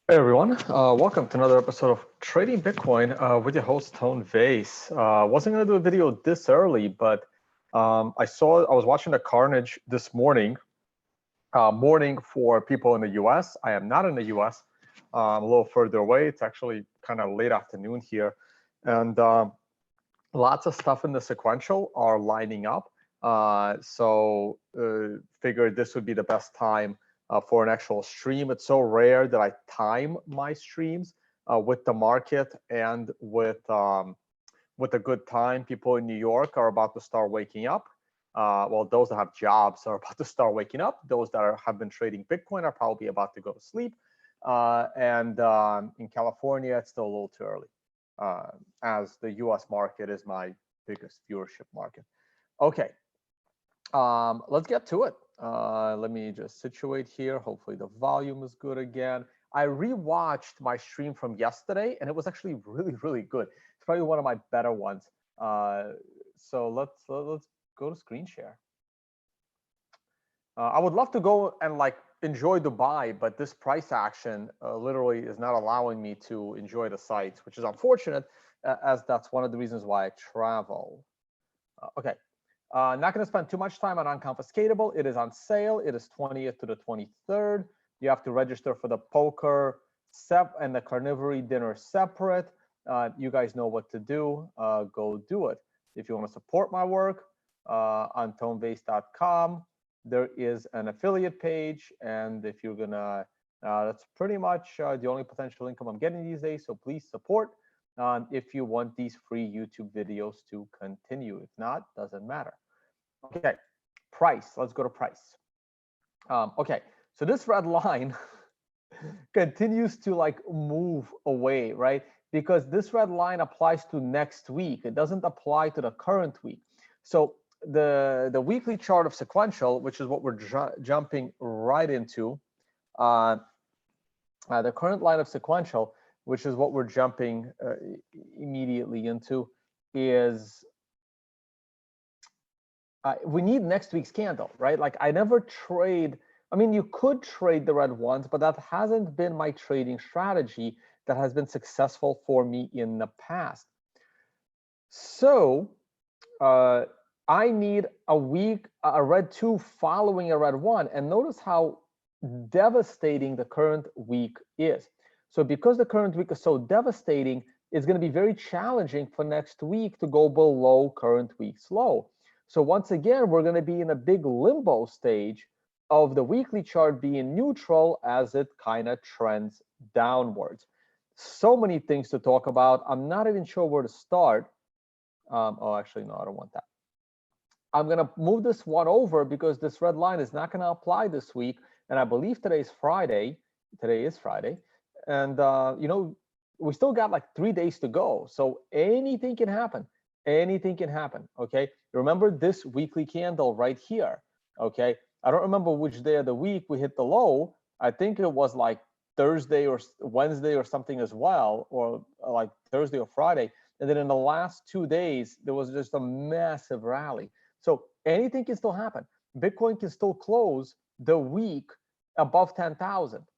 Hey everyone, welcome to another episode of Trading Bitcoin with your host Tone Vase. Wasn't going to do a video this early, but I was watching the carnage this morning, morning for people in the US. I am not in the US, I'm a little further away. It's actually kind of late afternoon here. And lots of stuff in the sequential are lining up. So figured this would be the best time for an actual stream. It's so rare that I time my streams with the market and with a good time. People in New York are about to start waking up. Well, those that have jobs are about to start waking up. Those that have been trading Bitcoin are probably about to go to sleep. And in California, it's still a little too early, as the US market is my biggest viewership market. Okay, let's get to it. Let me just situate here. Hopefully the volume is good again. I rewatched my stream from yesterday, and it was actually really, really good. It's probably one of my better ones. So let's go to screen share. I would love to go and enjoy Dubai, but this price action literally is not allowing me to enjoy the sites, which is unfortunate, as that's one of the reasons why I travel. Okay. Not going to spend too much time on Unconfiscatable. It is on sale. It is 20th to the 23rd. You have to register for the poker and the carnivory dinner separate. You guys know what to do. Go do it. If you want to support my work, on tonebase.com, there is an affiliate page. And if you're going to, that's pretty much the only potential income I'm getting these days. So please support if you want these free YouTube videos to continue. If not, doesn't matter. Okay, price. Let's go to price. Okay, so this red line continues to move away, right? Because this red line applies to next week. It doesn't apply to the current week. So the weekly chart of sequential, which is what we're jumping right into, the current line of sequential, which is what we're jumping immediately into, is we need next week's candle, right? Like I never trade. I mean, you could trade the red ones, but that hasn't been my trading strategy that has been successful for me in the past. So I need a red 2 following a red 1. And notice how devastating the current week is. So because the current week is so devastating, it's going to be very challenging for next week to go below current week's low. So once again, we're going to be in a big limbo stage of the weekly chart being neutral as it kind of trends downwards. So many things to talk about. I'm not even sure where to start. Oh, actually, no, I don't want that. I'm going to move this one over because this red line is not going to apply this week. And I believe today's Friday. Today is Friday. And, we still got like 3 days to go. So anything can happen. Anything can happen. Okay. Remember this weekly candle right here. Okay. I don't remember which day of the week we hit the low. I think it was like Thursday or Wednesday or something as well, or like Thursday or Friday. And then in the last 2 days, there was just a massive rally. So anything can still happen. Bitcoin can still close the week above 10,000.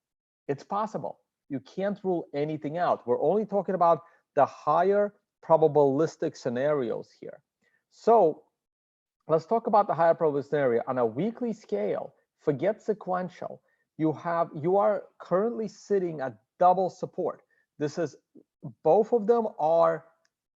It's possible. You can't rule anything out. We're only talking about the higher probabilistic scenarios here. So let's talk about the higher probabilistic scenario. On a weekly scale, forget sequential. You are currently sitting at double support. Both of them are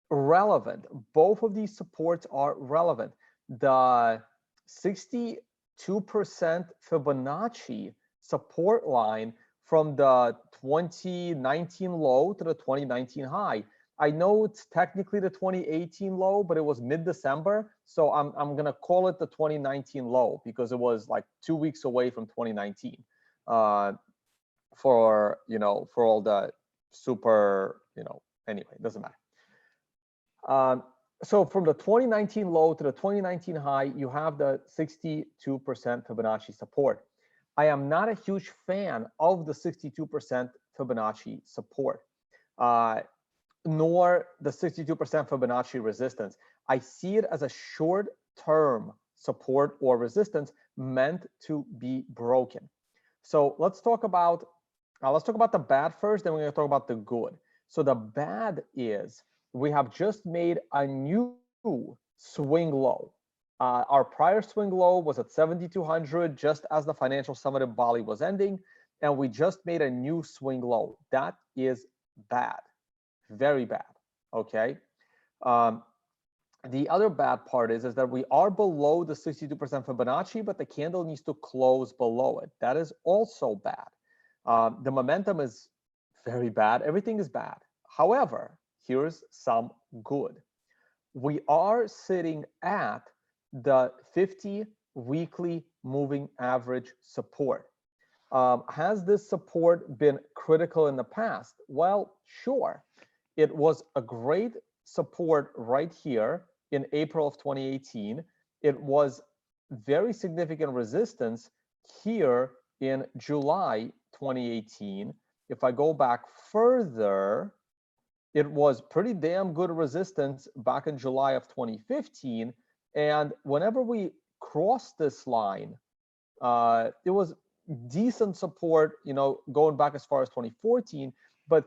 relevant. Both of these supports are relevant. The 62% Fibonacci support line from the 2019 low to the 2019 high. I know it's technically the 2018 low, but it was mid-December. So I'm going to call it the 2019 low because it was like 2 weeks away from 2019 for all the super, anyway, it doesn't matter. So from the 2019 low to the 2019 high, you have the 62% Fibonacci support. I am not a huge fan of the 62% Fibonacci support, nor the 62% Fibonacci resistance. I see it as a short-term support or resistance meant to be broken. So let's talk about let's talk about the bad first, then we're going to talk about the good. So the bad is we have just made a new swing low. Our prior swing low was at 7,200 just as the financial summit in Bali was ending, and we just made a new swing low. That is bad, very bad. Okay. The other bad part is that we are below the 62% Fibonacci, but the candle needs to close below it. That is also bad. The momentum is very bad. Everything is bad. However, here's some good. We are sitting at the 50 weekly moving average support. Has this support been critical in the past? Well, sure. It was a great support right here in April of 2018. It was very significant resistance here in July 2018. If I go back further, it was pretty damn good resistance back in July of 2015. And whenever we crossed this line, it was decent support, going back as far as 2014. But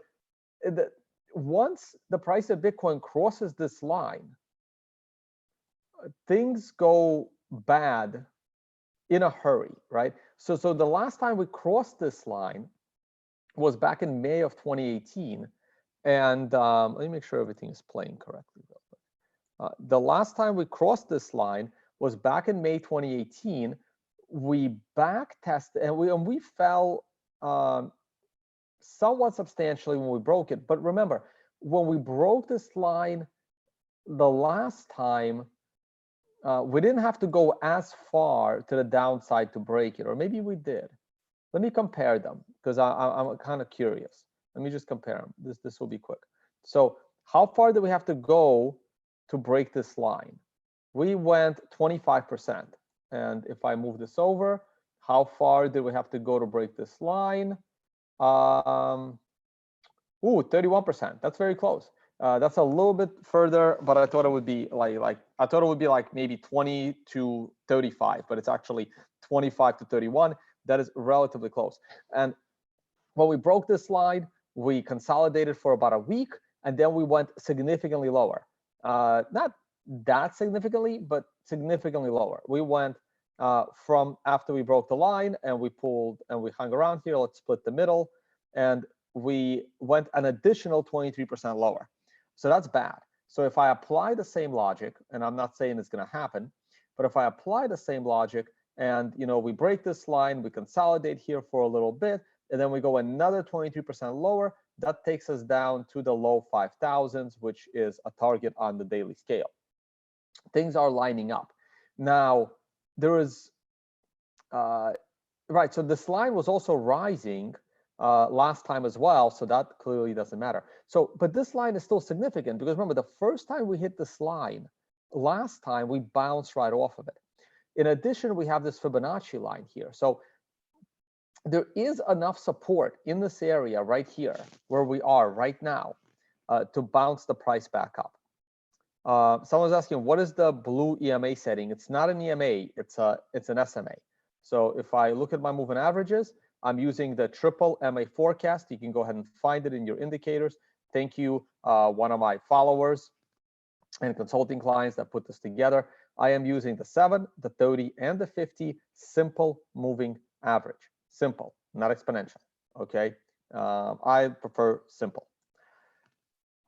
once the price of Bitcoin crosses this line, things go bad in a hurry, right? So the last time we crossed this line was back in May of 2018. And let me make sure everything is playing correctly. The last time we crossed this line was back in May 2018. We back tested and we fell somewhat substantially when we broke it. But remember, when we broke this line the last time, we didn't have to go as far to the downside to break it, or maybe we did. Let me compare them because I'm kind of curious. Let me just compare them. This will be quick. So how far do we have to go to break this line? We went 25%. And if I move this over, how far did we have to go to break this line? 31%. That's very close. That's a little bit further, but I thought it would be like maybe 20 to 35, but it's actually 25 to 31. That is relatively close. And when we broke this line, we consolidated for about a week, and then we went significantly lower. Not that significantly, but significantly lower. We went from after we broke the line and we pulled and we hung around here. Let's split the middle, and we went an additional 23% lower. So that's bad. So if I apply the same logic, and I'm not saying it's going to happen, but if I apply the same logic and we break this line, we consolidate here for a little bit, and then we go another 23% lower, that takes us down to the low 5,000s, which is a target on the daily scale. Things are lining up. Now, there is, right, so this line was also rising last time as well, so that clearly doesn't matter. So, but this line is still significant because remember, the first time we hit this line, last time we bounced right off of it. In addition, we have this Fibonacci line here. So there is enough support in this area right here where we are right now to bounce the price back up. Someone's asking, what is the blue EMA setting? It's not an EMA, it's an SMA. So if I look at my moving averages, I'm using the triple MA forecast. You can go ahead and find it in your indicators. Thank you, one of my followers and consulting clients that put this together. I am using the 7, the 30, and the 50 simple moving average. Simple, not exponential. Okay, I prefer simple.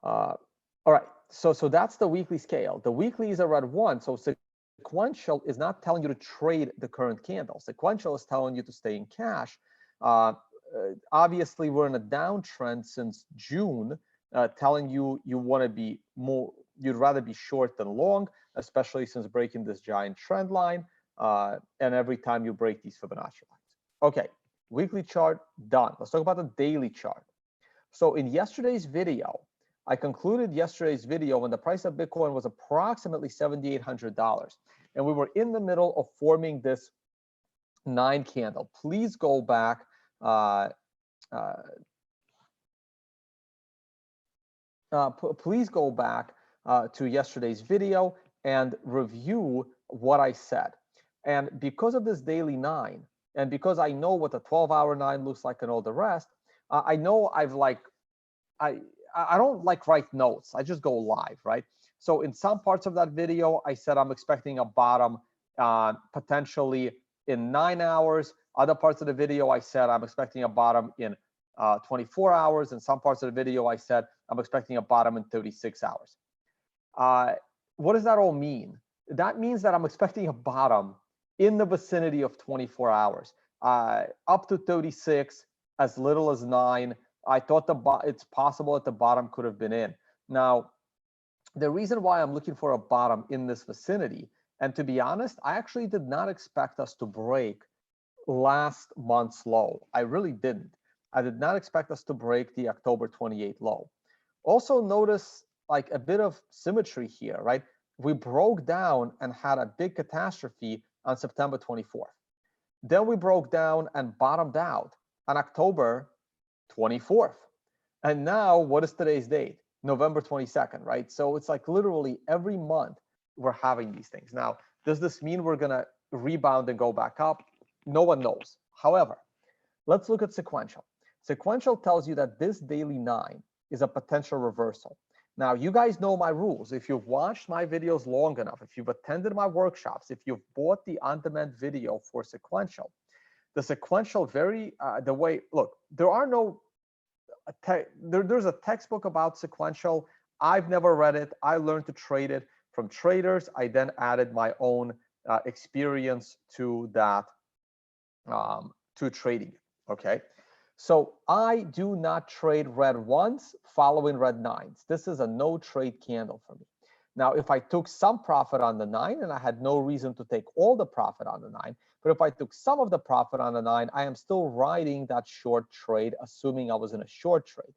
All right, so that's the weekly scale. The weekly is a red 1, so sequential is not telling you to trade the current candle. Sequential is telling you to stay in cash. Obviously, we're in a downtrend since June, telling you want to be more, you'd rather be short than long, especially since breaking this giant trend line, and every time you break these Fibonacci lines. Okay, weekly chart done. Let's talk about the daily chart. So in yesterday's video, I concluded yesterday's video when the price of Bitcoin was approximately $7,800, and we were in the middle of forming this 9 candle. Please go back. Please go back to yesterday's video and review what I said. And because of this daily 9, and because I know what the 12-hour 9 looks like and all the rest, I know I don't like write notes. I just go live, right? So in some parts of that video, I said I'm expecting a bottom potentially in 9 hours. Other parts of the video, I said I'm expecting a bottom in 24 hours. In some parts of the video, I said I'm expecting a bottom in 36 hours. What does that all mean? That means that I'm expecting a bottom in the vicinity of 24 hours, up to 36, as little as 9. I thought it's possible that the bottom could have been in. Now, the reason why I'm looking for a bottom in this vicinity, and to be honest, I actually did not expect us to break last month's low. I really didn't. I did not expect us to break the October 28 low. Also notice like a bit of symmetry here, right? We broke down and had a big catastrophe on September 24th. Then we broke down and bottomed out on October 24th. And now what is today's date? November 22nd, right? So it's like literally every month we're having these things. Now, does this mean we're gonna rebound and go back up? No one knows. However, let's look at sequential. Sequential tells you that this daily 9 is a potential reversal. Now, you guys know my rules. If you've watched my videos long enough, if you've attended my workshops, if you've bought the on-demand video for sequential, the sequential the way, look, there are no, there's a textbook about sequential. I've never read it. I learned to trade it from traders. I then added my own experience to that, to trading it, okay? So I do not trade red ones following red nines. This is a no trade candle for me. Now, if I took some profit on the 9, and I had no reason to take all the profit on the 9, but if I took some of the profit on the 9, I am still riding that short trade, assuming I was in a short trade.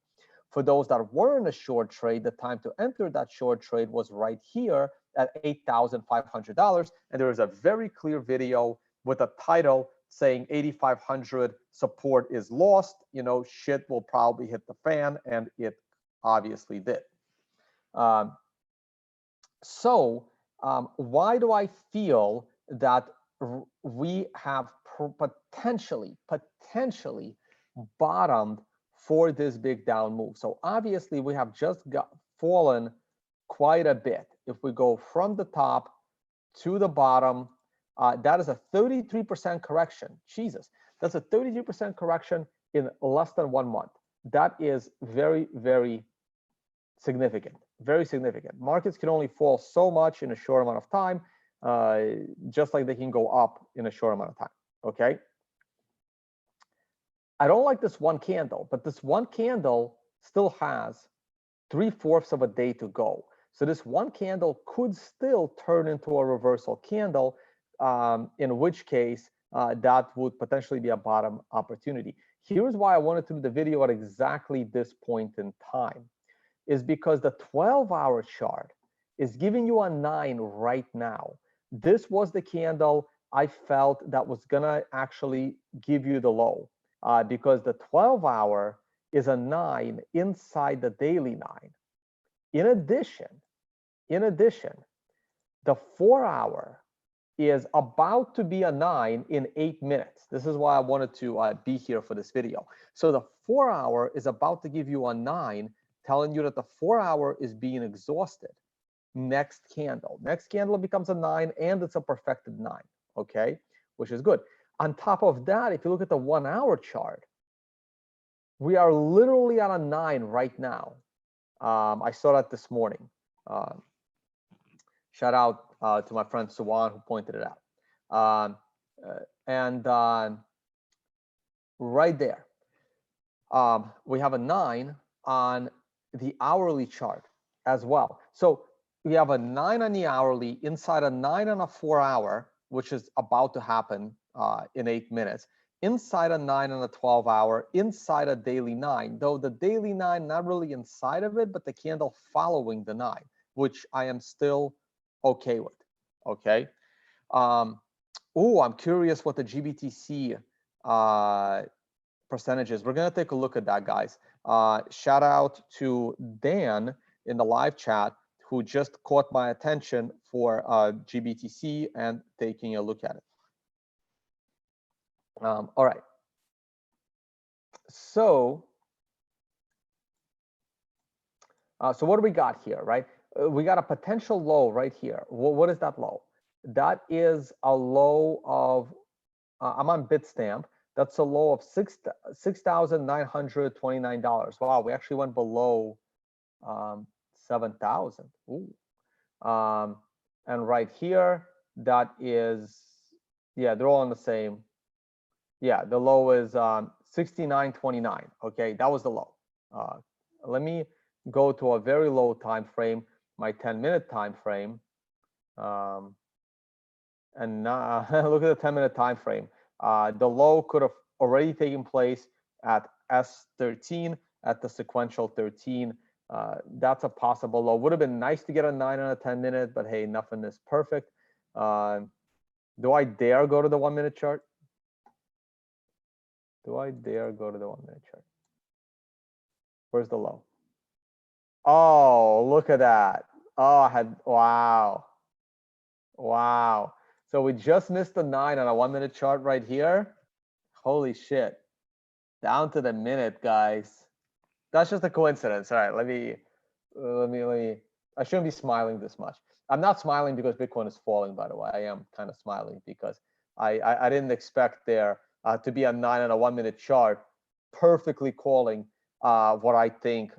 For those that were in a short trade, the time to enter that short trade was right here at $8,500. And there is a very clear video with a title saying 8,500 support is lost. You know, shit will probably hit the fan, and it obviously did. Why do I feel that we have potentially bottomed for this big down move? So obviously we have just fallen quite a bit. If we go from the top to the bottom, that is a 33% correction. Jesus, that's a 33% correction in less than 1 month. That is very, very significant, very significant. Markets can only fall so much in a short amount of time, just like they can go up in a short amount of time, okay? I don't like this one candle, but this one candle still has 3/4 of a day to go. So this one candle could still turn into a reversal candle, in which case that would potentially be a bottom opportunity. Here's why I wanted to do the video at exactly this point in time, is because the 12-hour chart is giving you a 9 right now. This was the candle I felt that was gonna actually give you the low, because the 12-hour is a 9 inside the daily 9. In addition, the 4-hour is about to be a 9 in 8 minutes. This is why I wanted to be here for this video. So the 4-hour is about to give you a 9, telling you that the 4-hour is being exhausted. Next candle becomes a 9, and it's a perfected 9, okay, which is good. On top of that, if you look at the 1-hour chart, we are literally at a 9 right now. I saw that this morning. Shout out to my friend Suwan, who pointed it out. Right there, we have a 9 on the hourly chart as well. So we have a 9 on the hourly, inside a 9 on a 4-hour, which is about to happen in 8 minutes, inside a 9 on a 12-hour, inside a daily 9, though the daily 9 not really inside of it, but the candle following the 9, which I am still okay with, okay? I'm curious what the GBTC percentage is. We're gonna take a look at that, guys. Shout out to Dan in the live chat, who just caught my attention for GBTC and taking a look at it. All right. So So what do we got here, right? We got a potential low right here. What is that low? That is a low of, I'm on Bitstamp. That's a low of $6,929. Wow, we actually went below 7,000. Ooh. And right here, that is, yeah, they're all on the same. Yeah, the low is 69.29. Okay, that was the low. Let me go to a very low time frame, my 10-minute time frame, and look at the 10-minute time frame. The low could have already taken place at S13, at the sequential 13. That's a possible low. Would have been nice to get a 9 on a 10-minute, but hey, nothing is perfect. Do I dare go to the 1-minute chart? Do I dare go to the 1-minute chart? Where's the low? Oh, look at that. Oh, wow. Wow. So we just missed the 9 on a 1-minute chart right here. Holy shit. Down to the minute, guys. That's just a coincidence. All right, let me, I shouldn't be smiling this much. I'm not smiling because Bitcoin is falling, by the way. I am kind of smiling because I didn't expect there to be a 9 on a 1-minute chart perfectly calling what I think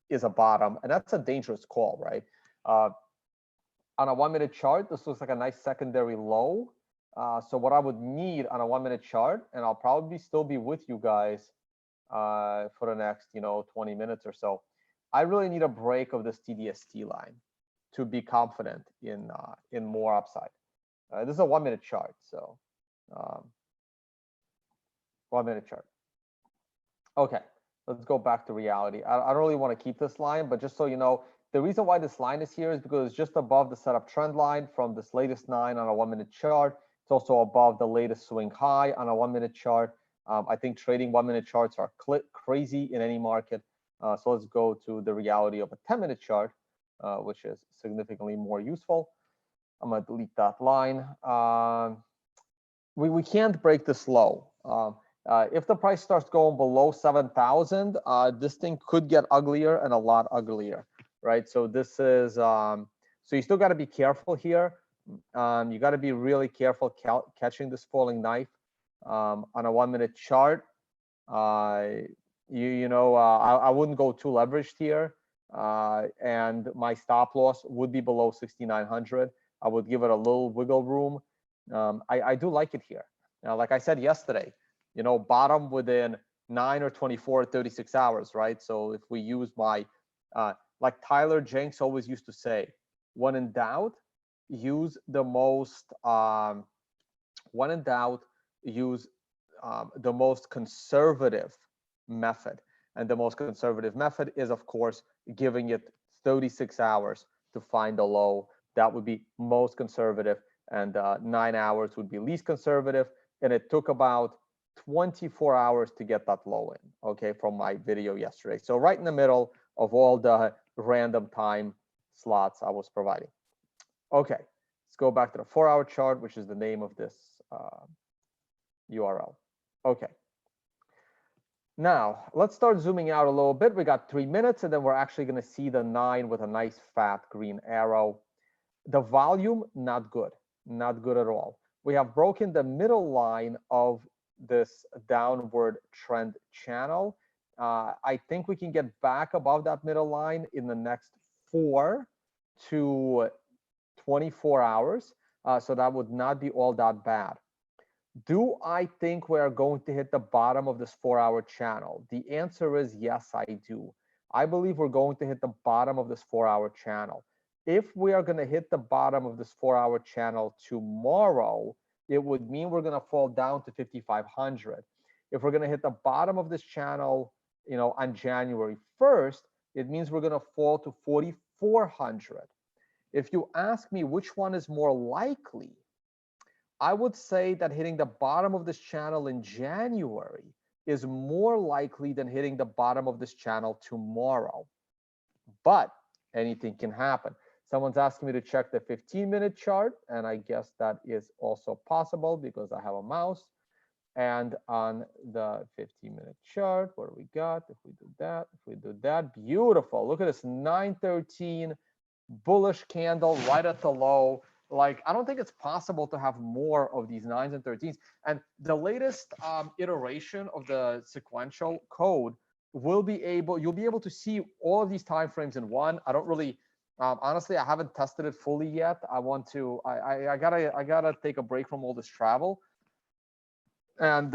is a bottom. And that's a dangerous call, right? On a 1-minute chart, this looks like a nice secondary low. So what I would need on a 1-minute chart, and I'll probably still be with you guys for the next 20 minutes or so, I really need a break of this TDST line to be confident in more upside. This is a 1-minute chart, so 1-minute chart. Okay, let's go back to reality. I don't really want to keep this line, but just so you know, the reason why this line is here is because it's just above the setup trend line from this latest 9 on a 1-minute chart. It's also above the latest swing high on a 1-minute chart. I think trading 1-minute charts are crazy in any market. So let's go to the reality of a 10-minute chart, which is significantly more useful. I'm going to delete that line. We can't break this low. If the price starts going below 7,000, this thing could get uglier and a lot uglier, right? So this is, so you still got to be careful here. You got to be really careful catching this falling knife on a 1-minute chart. I wouldn't go too leveraged here, and my stop loss would be below 6,900. I would give it a little wiggle room. I do like it here. Now, like I said yesterday, bottom within 9 or 24 or 36 hours, right? So if we use my, like Tyler Jenks always used to say, when in doubt, use the most, when in doubt, use the most conservative method. And the most conservative method is, of course, giving it 36 hours to find a low. That would be most conservative, and 9 hours would be least conservative. And it took about 24 hours to get that low in, okay, from my video yesterday. So right in the middle of all the random time slots I was providing. Okay, let's go back to the 4-hour chart, which is the name of this URL. Okay. Now, let's start zooming out a little bit. We got 3 minutes, and then we're actually going to see the 9 with a nice fat green arrow. The volume, not good. Not good at all. We have broken the middle line of this downward trend channel. I think we can get back above that middle line in the next 4 to 24 hours. So that would not be all that bad. Do I think we are going to hit the bottom of this 4-hour channel? The answer is yes, I do. I believe we're going to hit the bottom of this 4-hour channel. If we are going to hit the bottom of this 4-hour channel tomorrow, it would mean we're going to fall down to 5,500. If we're going to hit the bottom of this channel, on January 1st, it means we're going to fall to 4,400. If you ask me which one is more likely, I would say that hitting the bottom of this channel in January is more likely than hitting the bottom of this channel tomorrow. But anything can happen. Someone's asking me to check the 15-minute chart, and I guess that is also possible because I have a mouse. And on the 15-minute chart, what do we got? If we do that, beautiful. Look at this 913 bullish candle right at the low. Like, I don't think it's possible to have more of these 9s and 13s. And the latest iteration of the sequential code you'll be able to see all of these time frames in one. I don't really, honestly, I haven't tested it fully yet. I gotta take a break from all this travel and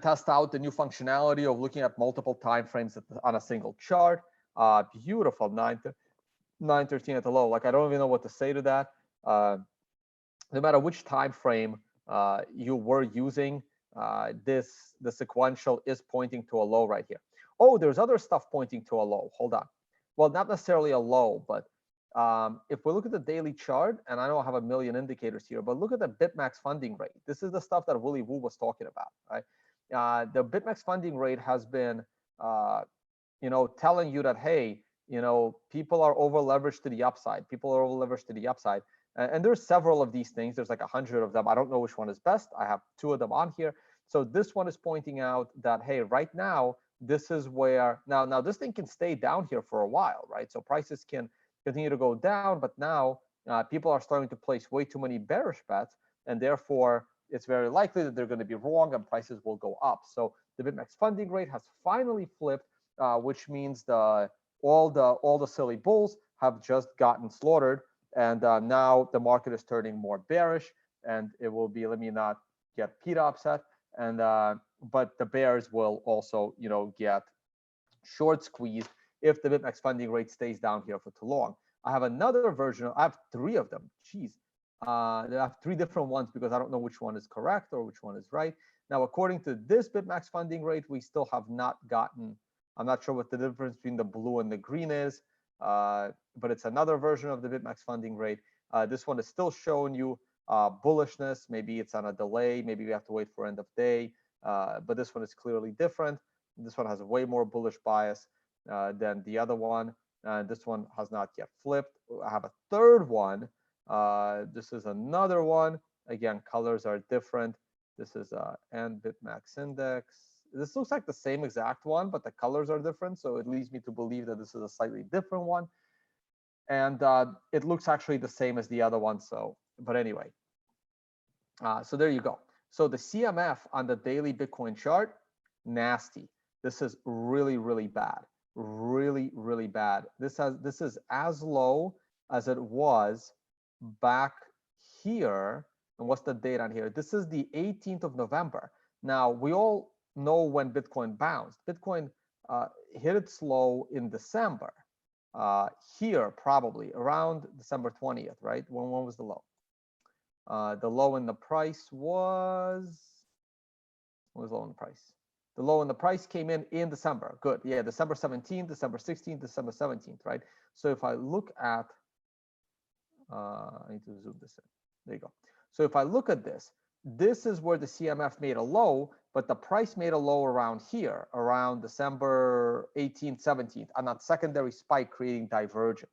test out the new functionality of looking at multiple time frames on a single chart. Beautiful 913 at the low. Like, I don't even know what to say to that. No matter which time frame you were using, the sequential is pointing to a low right here. Oh, there's other stuff pointing to a low. Hold on. Well, not necessarily a low, but if we look at the daily chart, and I know I have a million indicators here, but look at the BitMax funding rate. This is the stuff that Willy Woo was talking about, right? The BitMax funding rate has been, telling you that, hey, people are over leveraged to the upside. People are over leveraged to the upside. And there's several of these things. There's like 100 of them. I don't know which one is best. I have 2 of them on here. So this one is pointing out that, hey, right now, this is where, now this thing can stay down here for a while, right? So prices can continue to go down, but now people are starting to place way too many bearish bets, and therefore it's very likely that they're going to be wrong and prices will go up. So the BitMax funding rate has finally flipped, which means all the silly bulls have just gotten slaughtered, and now the market is turning more bearish, and it will be, let me not get Peter upset, and but the bears will also get short squeezed if the BitMax funding rate stays down here for too long. I have another version. I have 3 of them. Jeez. I have 3 different ones because I don't know which one is correct or which one is right. Now, according to this BitMax funding rate, we still have not gotten, I'm not sure what the difference between the blue and the green is, but it's another version of the BitMax funding rate. This one is still showing you bullishness. Maybe it's on a delay. Maybe we have to wait for end of day. But this one is clearly different. This one has a way more bullish bias than the other one. This one has not yet flipped. I have a third one. This is another one. Again, colors are different. This is and BitMax index. This looks like the same exact one, but the colors are different. So it leads me to believe that this is a slightly different one. And it looks actually the same as the other one. So, but anyway, so there you go. So the CMF on the daily Bitcoin chart, nasty. This is really, really bad. Really, really bad. This is as low as it was back here. And what's the date on here? This is the 18th of November. Now, we all know when Bitcoin bounced. Bitcoin hit its low in December. Here, probably around December 20th, right? When was the low? The low in the price was, what was low in the price? The low in the price came in December. Good. Yeah, December 17th, December 16th, December 17th, right? So if I look at, I need to zoom this in. There you go. So if I look at this, this is where the CMF made a low, but the price made a low around here, around December 18th, 17th, on that secondary spike creating divergence.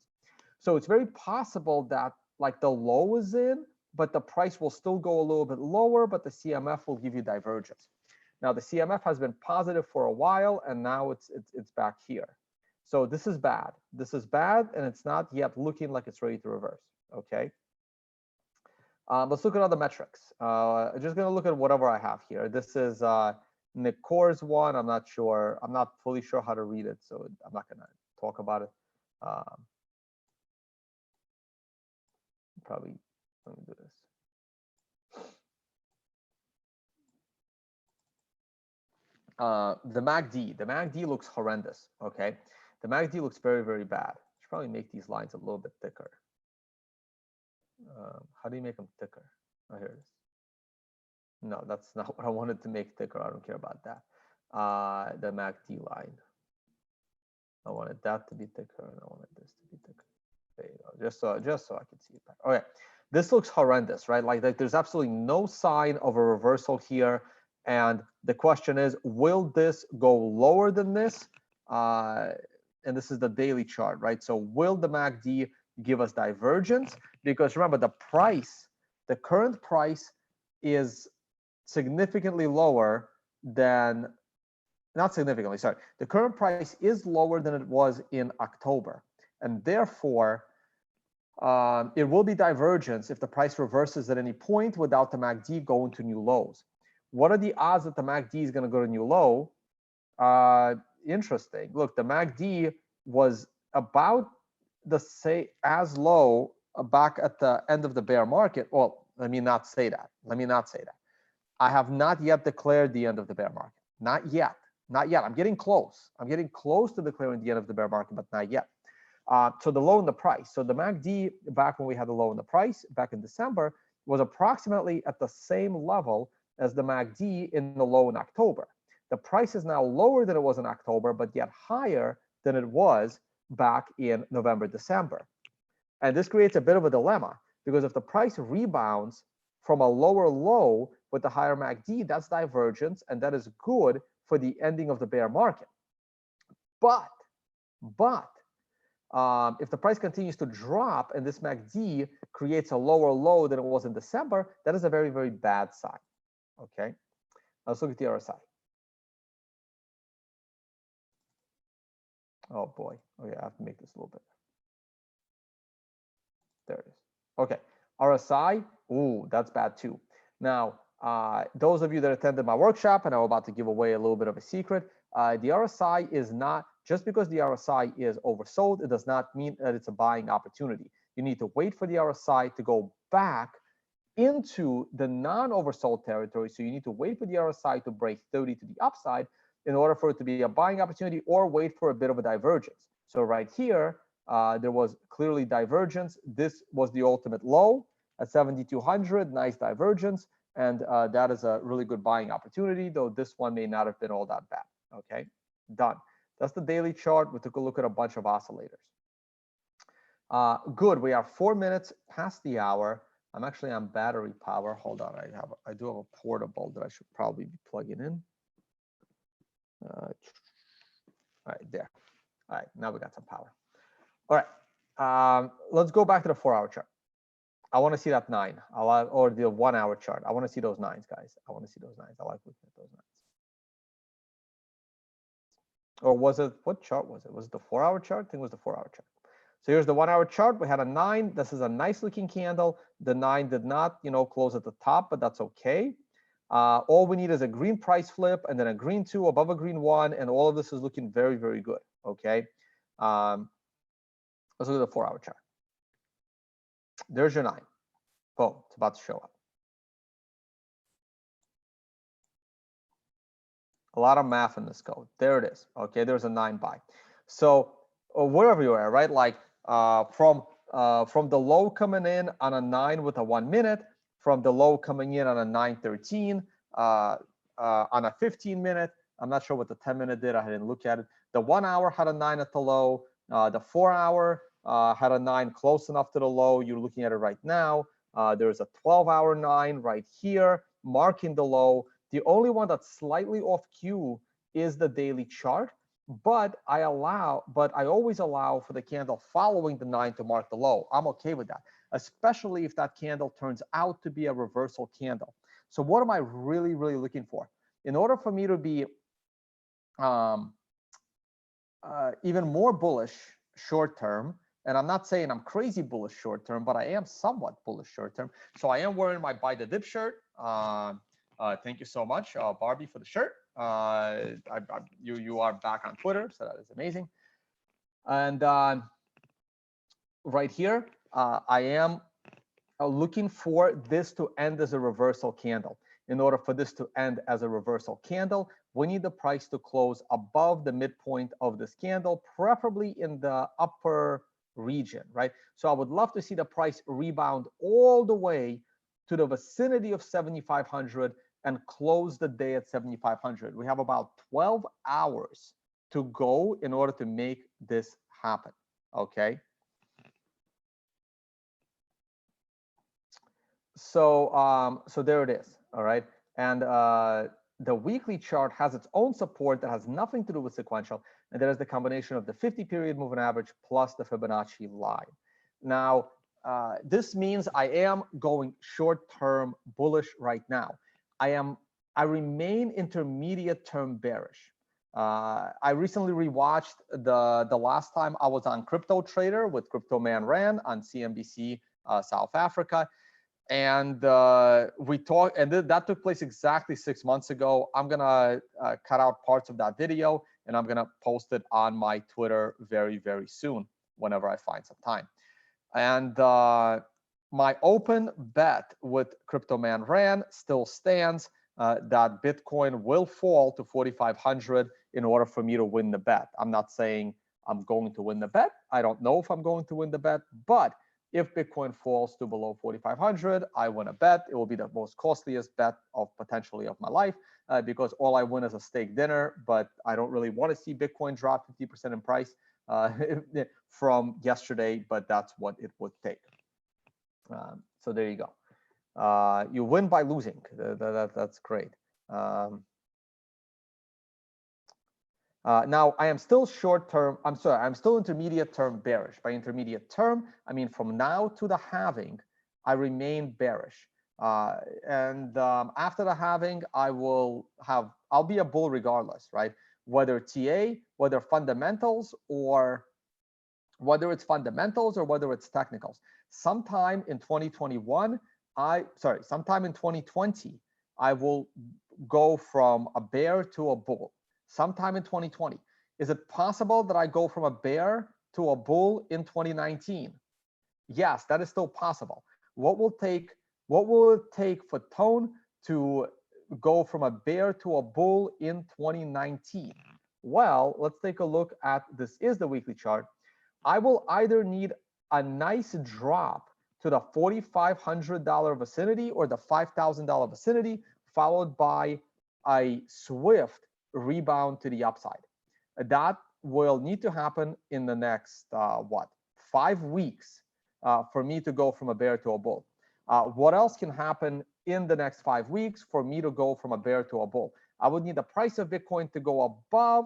So it's very possible that like the low is in, but the price will still go a little bit lower, but the CMF will give you divergence. Now the CMF has been positive for a while, and now it's back here. So this is bad. This is bad, and it's not yet looking like it's ready to reverse. Okay. Let's look at other metrics. I'm just going to look at whatever I have here. This is Nikor's one. I'm not sure. I'm not fully sure how to read it, so I'm not going to talk about it. Probably let me do this. The MACD looks horrendous. Okay, the MACD looks very, very bad. I should probably make these lines a little bit thicker. How do you make them thicker? Oh, here it is. No, that's not what I wanted to make thicker. I don't care about that. The MACD line. I wanted that to be thicker, and I wanted this to be thicker. There you go. Just so I can see it better. Okay, this looks horrendous, right? Like there's absolutely no sign of a reversal here. And the question is, will this go lower than this? And this is the daily chart, right? So will the MACD give us divergence? Because remember, the price, the current price is significantly lower than, not significantly, sorry, the current price is lower than it was in October. And therefore, it will be divergence if the price reverses at any point without the MACD going to new lows. What are the odds that the MACD is going to go to new low? Interesting. Look, the MACD was about the same as low back at the end of the bear market. Well, let me not say that. I have not yet declared the end of the bear market. Not yet. I'm getting close. I'm getting close to declaring the end of the bear market, but not yet. So the low in the price. So the MACD back when we had the low in the price back in December was approximately at the same level as the MACD in the low in October. The price is now lower than it was in October, but yet higher than it was back in November, December. And this creates a bit of a dilemma, because if the price rebounds from a lower low with the higher MACD, that's divergence, and that is good for the ending of the bear market. But if the price continues to drop and this MACD creates a lower low than it was in December, that is a very, very bad sign. Okay, let's look at the RSI. Oh boy. Okay, I have to make this a little bit. There it is. Okay, RSI. Ooh, that's bad too. Now, those of you that attended my workshop, and I'm about to give away a little bit of a secret, the RSI is not, just because the RSI is oversold, it does not mean that it's a buying opportunity. You need to wait for the RSI to go back into the non-oversold territory. So you need to wait for the RSI to break 30 to the upside in order for it to be a buying opportunity, or wait for a bit of a divergence. So right here, there was clearly divergence. This was the ultimate low at 7,200, nice divergence. And that is a really good buying opportunity, though this one may not have been all that bad. Okay, done. That's the daily chart. We took a look at a bunch of oscillators. Good, we are 4 minutes past the hour. I'm actually on battery power. Hold on, I do have a portable that I should probably be plugging in. All right, there. All right, now we got some power. All right, let's go back to the 4-hour chart. I want to see that 9, or the 1-hour chart. I want to see those 9s, guys. I want to see those 9s. I like looking at those 9s. Or was it, what chart was it? Was it the 4-hour chart? I think it was the 4-hour chart. So here's the 1-hour chart. We had a 9. This is a nice looking candle. The 9 did not, close at the top, but that's okay. All we need is a green price flip, and then a green 2 above a green 1, and all of this is looking very, very good. Okay. Let's look at the 4-hour chart. There's your 9. Boom, it's about to show up. A lot of math in this code. There it is. Okay, there's a 9 buy. So wherever you are, right? Like from the low coming in on a 9 with a 1 minute, from the low coming in on a 9:13, on a 15 minute. I'm not sure what the 10 minute did. I didn't look at it. The 1 hour had a 9 at the low. The 4 hour had a 9 close enough to the low. You're looking at it right now. There's a 12-hour 9 right here marking the low. The only one that's slightly off cue is the daily chart, but I always allow for the candle following the 9 to mark the low. I'm okay with that, especially if that candle turns out to be a reversal candle. So what am I really, really looking for? In order for me to be even more bullish short term, and I'm not saying I'm crazy bullish short term, but I am somewhat bullish short term. So I am wearing my Buy the Dip shirt. Thank you so much, Barbie, for the shirt. You are back on Twitter, so that is amazing. And right here, I am looking for this to end as a reversal candle. In order for this to end as a reversal candle, we need the price to close above the midpoint of this candle, preferably in the upper region, right? So I would love to see the price rebound all the way to the vicinity of 7,500 and close the day at 7,500. We have about 12 hours to go in order to make this happen, okay? So so there it is, all right? And the weekly chart has its own support that has nothing to do with sequential, and that is the combination of the 50-period moving average plus the Fibonacci line. Now, this means I am going short-term bullish right now. I remain intermediate term bearish. I recently rewatched the last time I was on Crypto Trader with Crypto Man Ran on CNBC South Africa, and we talked, and that took place exactly 6 months ago. I'm gonna cut out parts of that video, and I'm gonna post it on my Twitter very, very soon, whenever I find some time. And my open bet with Crypto Man Ran still stands, that Bitcoin will fall to 4,500 in order for me to win the bet. I'm not saying I'm going to win the bet. I don't know if I'm going to win the bet, but if Bitcoin falls to below 4,500, I win a bet. It will be the most costliest bet of potentially of my life, because all I win is a steak dinner, but I don't really want to see Bitcoin drop 50% in price from yesterday, but that's what it would take. So there you go. You win by losing. That's great. Now, I am still short term. I'm sorry, I'm still intermediate term bearish. By intermediate term, I mean from now to the halving, I remain bearish. After the halving, I'll be a bull regardless, right? Whether TA, whether fundamentals, or whether it's fundamentals or whether it's technicals. Sometime in 2021, sometime in 2020, I will go from a bear to a bull. Sometime in 2020. Is it possible that I go from a bear to a bull in 2019? Yes, that is still possible. What will it take for Tone to go from a bear to a bull in 2019? Well, let's take a look at, this is the weekly chart. I will either need a nice drop to the $4,500 vicinity or the $5,000 vicinity, followed by a swift rebound to the upside. That will need to happen in the next 5 weeks for me to go from a bear to a bull. What else can happen in the next 5 weeks for me to go from a bear to a bull? I would need the price of Bitcoin to go above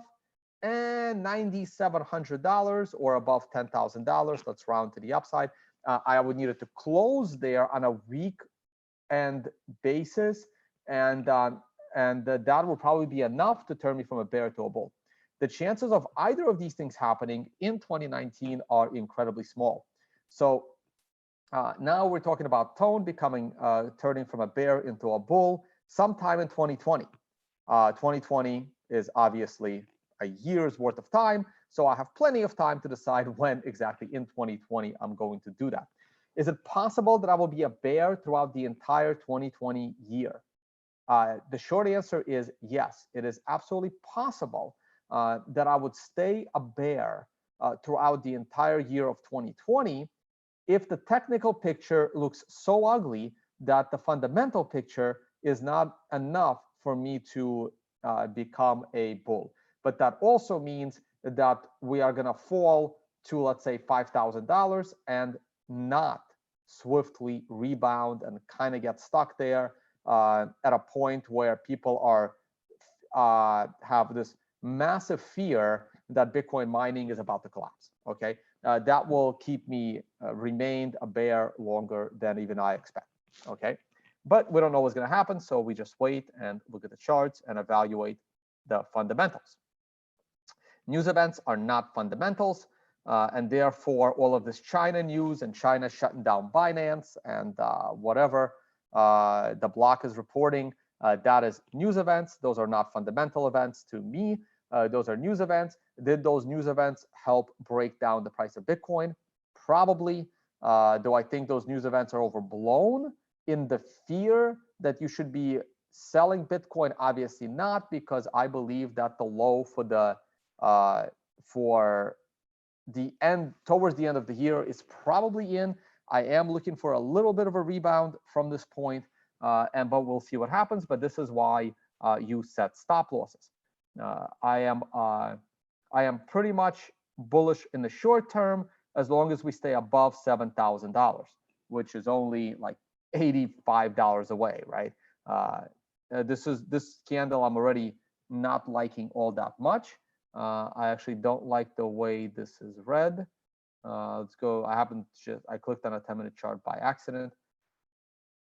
$9,700 or above $10,000. Let's round to the upside. I would need it to close there on a week end basis, and that will probably be enough to turn me from a bear to a bull. The chances of either of these things happening in 2019 are incredibly small. So now we're talking about Tone turning from a bear into a bull sometime in 2020. 2020 is obviously a year's worth of time, so I have plenty of time to decide when exactly in 2020 I'm going to do that. Is it possible that I will be a bear throughout the entire 2020 year? The short answer is yes. It is absolutely possible that I would stay a bear throughout the entire year of 2020 if the technical picture looks so ugly that the fundamental picture is not enough for me to become a bull. But that also means that we are going to fall to, let's say, $5,000 and not swiftly rebound and kind of get stuck there at a point where people have this massive fear that Bitcoin mining is about to collapse. Okay, that will keep me remained a bear longer than even I expect. Okay, but we don't know what's going to happen, so we just wait and look at the charts and evaluate the fundamentals. News events are not fundamentals, and therefore all of this China news and China shutting down Binance and whatever the block is reporting, that is news events. Those are not fundamental events to me. Those are news events. Did those news events help break down the price of Bitcoin? Probably. Do I think those news events are overblown in the fear that you should be selling Bitcoin? Obviously not, because I believe that the low for the towards the end of the year is probably in. I am looking for a little bit of a rebound from this point, but we'll see what happens. But this is why you set stop losses. I am pretty much bullish in the short term as long as we stay above $7,000, which is only like $85 away, right? This candle I'm already not liking all that much. I actually don't like the way this is read. Let's go. I clicked on a 10-minute chart by accident.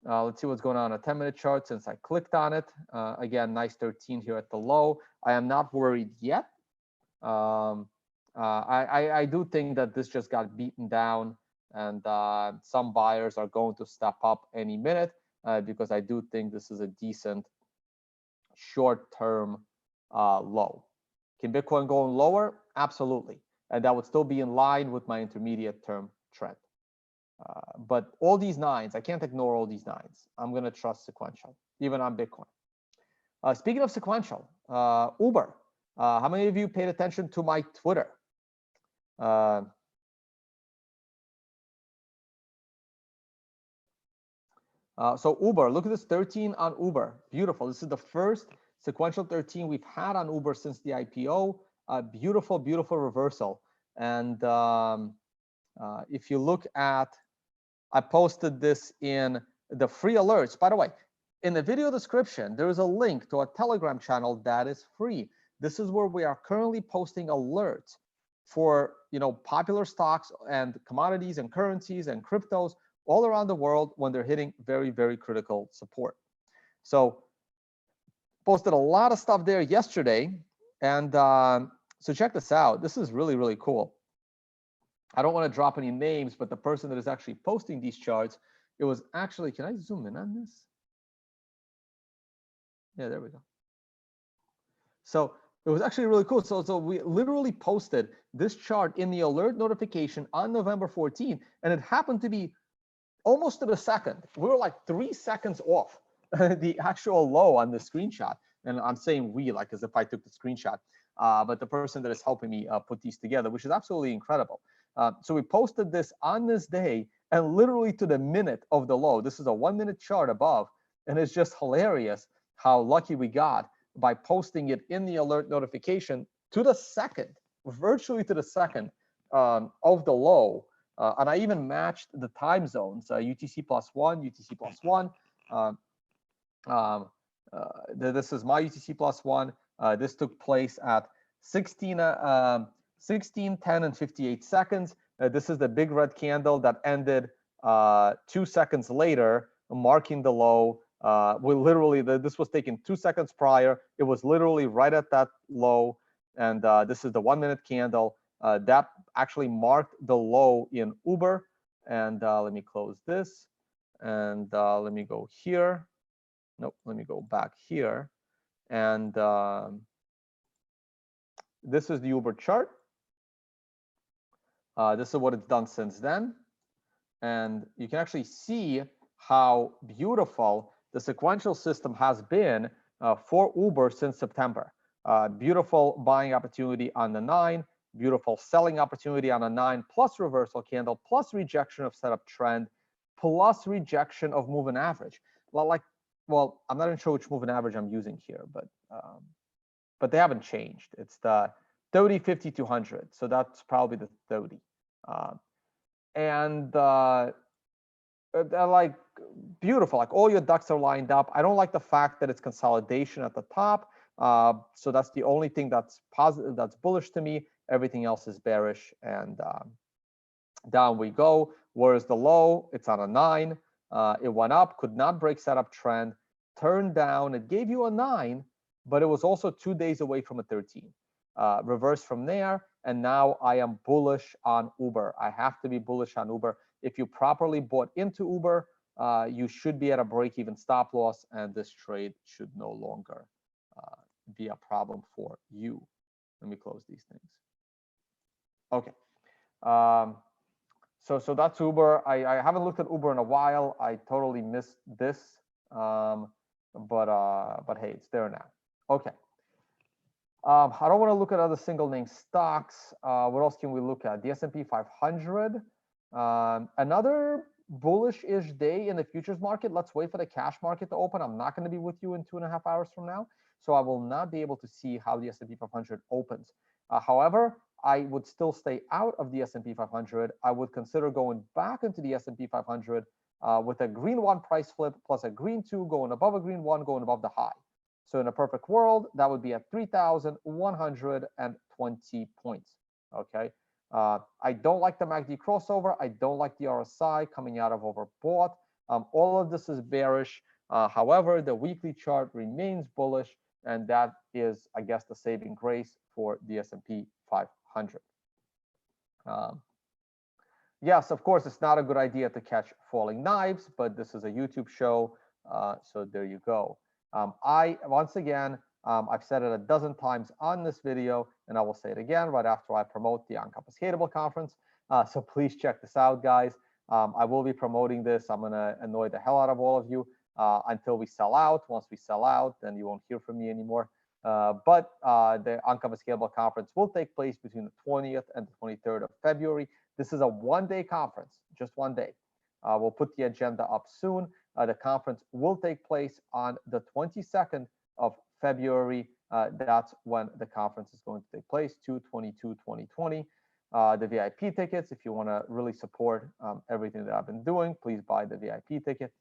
Let's see what's going on a 10-minute chart since I clicked on it. Again, nice 13 here at the low. I am not worried yet. I do think that this just got beaten down, and some buyers are going to step up any minute because I do think this is a decent short-term low. Can Bitcoin go lower? Absolutely. And that would still be in line with my intermediate term trend. But all these nines, I can't ignore all these nines. I'm going to trust sequential, even on Bitcoin. Speaking of sequential, Uber. How many of you paid attention to my Twitter? So Uber, look at this 13 on Uber. Beautiful. This is the first sequential 13 we've had on Uber since the IPO. Beautiful, beautiful reversal. And if you look at, I posted this in the free alerts. By the way, in the video description, there is a link to a Telegram channel that is free. This is where we are currently posting alerts for popular stocks and commodities and currencies and cryptos all around the world when they're hitting very, very critical support. So posted a lot of stuff there yesterday. And so check this out. This is really, really cool. I don't want to drop any names, but the person that is actually posting these charts, it was actually, can I zoom in on this? Yeah, there we go. So it was actually really cool. So we literally posted this chart in the alert notification on November 14th, and it happened to be almost to the second. We were like 3 seconds off the actual low on the screenshot. And I'm saying we, like as if I took the screenshot. But the person that is helping me put these together, which is absolutely incredible. So we posted this on this day, and literally to the minute of the low. This is a 1-minute chart above, and it's just hilarious how lucky we got by posting it in the alert notification to the second, virtually to the second of the low. And I even matched the time zones, UTC +1, UTC +1. This is my UTC +1. This took place at 16, 10 and 58 seconds. This is the big red candle that ended 2 seconds later, marking the low. We literally, this was taken 2 seconds prior. It was literally right at that low. And this is the 1-minute candle that actually marked the low in Uber. And let me close this. And let me go here. Nope, let me go back here. And this is the Uber chart. This is what it's done since then. And you can actually see how beautiful the sequential system has been for Uber since September. Beautiful buying opportunity on the 9, beautiful selling opportunity on a 9, plus reversal candle, plus rejection of setup trend, plus rejection of moving average. Well, I'm not even sure which moving average I'm using here, but they haven't changed. It's the 30, 50, 200. So that's probably the 30. And they're like beautiful, like all your ducks are lined up. I don't like the fact that it's consolidation at the top. So that's the only thing that's positive, that's bullish to me. Everything else is bearish. And down we go. Where's the low? It's on a 9. It went up, could not break setup trend, turned down. It gave you a 9, but it was also 2 days away from a 13. Reverse from there, and now I am bullish on Uber. I have to be bullish on Uber. If you properly bought into Uber, you should be at a break-even stop loss, and this trade should no longer be a problem for you. Let me close these things. Okay. So that's Uber. I haven't looked at Uber in a while. I totally missed this, but hey, it's there now. Okay. I don't want to look at other single name stocks. What else can we look at? The S&P 500. Another bullish-ish day in the futures market. Let's wait for the cash market to open. I'm not going to be with you in 2.5 hours from now, so I will not be able to see how the S&P 500 opens. However, I would still stay out of the S&P 500. I would consider going back into the S&P 500 with a green 1 price flip plus a green 2 going above a green 1 going above the high. So in a perfect world, that would be at 3,120 points. Okay. I don't like the MACD crossover. I don't like the RSI coming out of overbought. All of this is bearish. However, the weekly chart remains bullish, and that is, I guess, the saving grace for the S&P 500. Yes, of course, it's not a good idea to catch falling knives, but this is a YouTube show, so there you go. Once again, I've said it a dozen times on this video, and I will say it again right after I promote the Unconfiscatable conference. So please check this out, guys. I will be promoting this. I'm going to annoy the hell out of all of you until we sell out. Once we sell out, then you won't hear from me anymore. But the Unconfiscatable conference will take place between the 20th and the 23rd of February. This is a one-day conference, just one day. We'll put the agenda up soon. The conference will take place on the 22nd of February. That's when the conference is going to take place, 2/22/2020. The VIP tickets, if you want to really support everything that I've been doing, please buy the VIP ticket.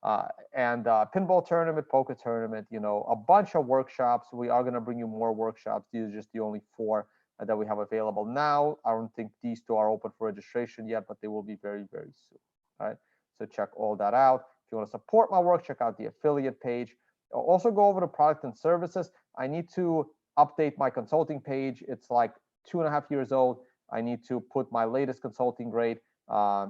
And pinball tournament, poker tournament, you know, a bunch of workshops. We are going to bring you more workshops. These are just the only 4 that we have available now. I don't think these 2 are open for registration yet, but they will be very, very soon. All right, so check all that out. If you want to support my work, check out the affiliate page. Also go over to product and services. I need to update my consulting page. It's like 2.5 years old. I need to put my latest consulting grade. I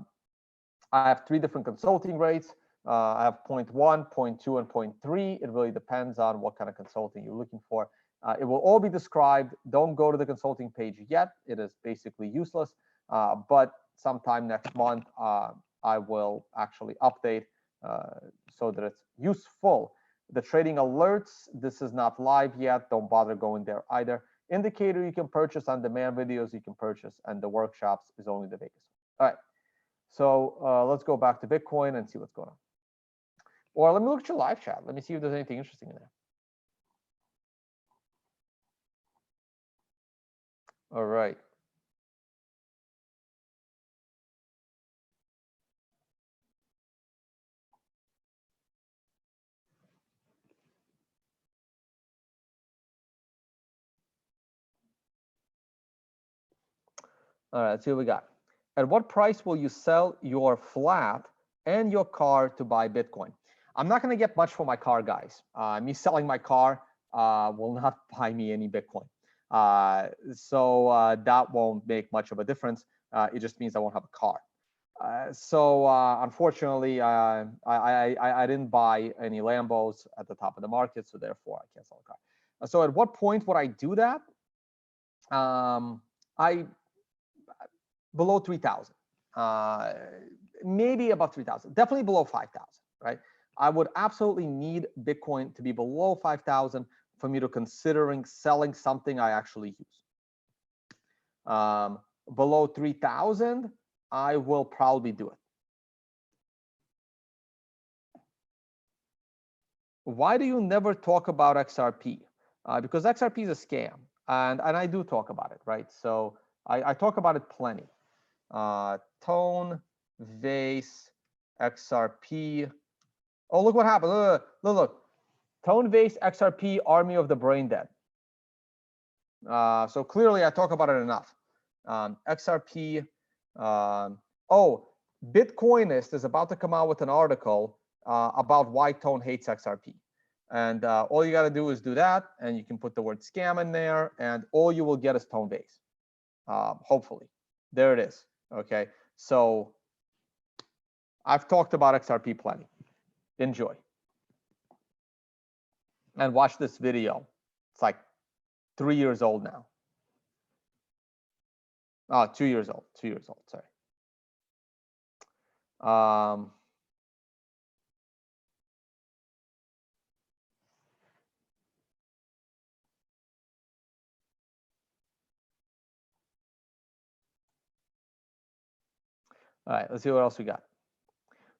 have 3 different consulting rates. I have 0.1, 0.2, and 0.3. It really depends on what kind of consulting you're looking for. It will all be described. Don't go to the consulting page yet. It is basically useless. But sometime next month, I will actually update so that it's useful. The trading alerts, this is not live yet. Don't bother going there either. Indicator you can purchase, on demand videos you can purchase, and the workshops is only the biggest. All right. So let's go back to Bitcoin and see what's going on. Or let me look at your live chat. Let me see if there's anything interesting in there. All right. All right, let's see what we got. At what price will you sell your flat and your car to buy Bitcoin? I'm not going to get much for my car, guys. Me selling my car will not buy me any Bitcoin. So that won't make much of a difference. It just means I won't have a car. So unfortunately, I didn't buy any Lambos at the top of the market, so therefore I can't sell a car. So at what point would I do that? Below 3,000, maybe about 3,000, definitely below 5,000, right? I would absolutely need Bitcoin to be below 5,000 for me to considering selling something I actually use. Below 3,000, I will probably do it. Why do you never talk about XRP? Because XRP is a scam, and I do talk about it, right? So I talk about it plenty. Tone, Vase, XRP. Oh, look what happened. Look. Tone, Vase, XRP, Army of the Brain Dead. So clearly I talk about it enough. XRP. Oh, Bitcoinist is about to come out with an article about why Tone hates XRP. And all you got to do is do that, and you can put the word scam in there, and all you will get is Tone Vase. Hopefully. There it is. Okay, so I've talked about XRP plenty. Enjoy. And watch this video. It's like 3 years old now. 2 years old. 2 years old, sorry. All right, let's see what else we got.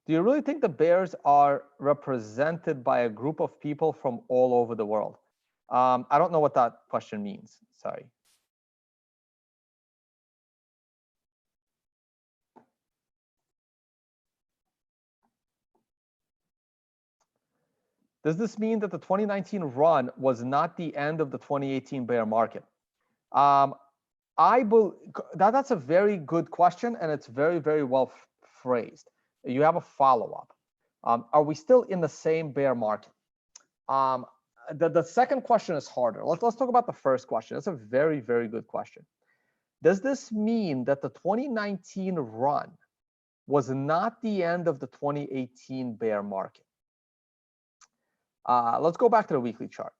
Do you really think the bears are represented by a group of people from all over the world? I don't know what that question means. Sorry. Does this mean that the 2019 run was not the end of the 2018 bear market? That's a very good question, and it's very, very well phrased. You have a follow-up. Are we still in the same bear market? The second question is harder. Let's talk about the first question. That's a very, very good question. Does this mean that the 2019 run was not the end of the 2018 bear market? Let's go back to the weekly chart.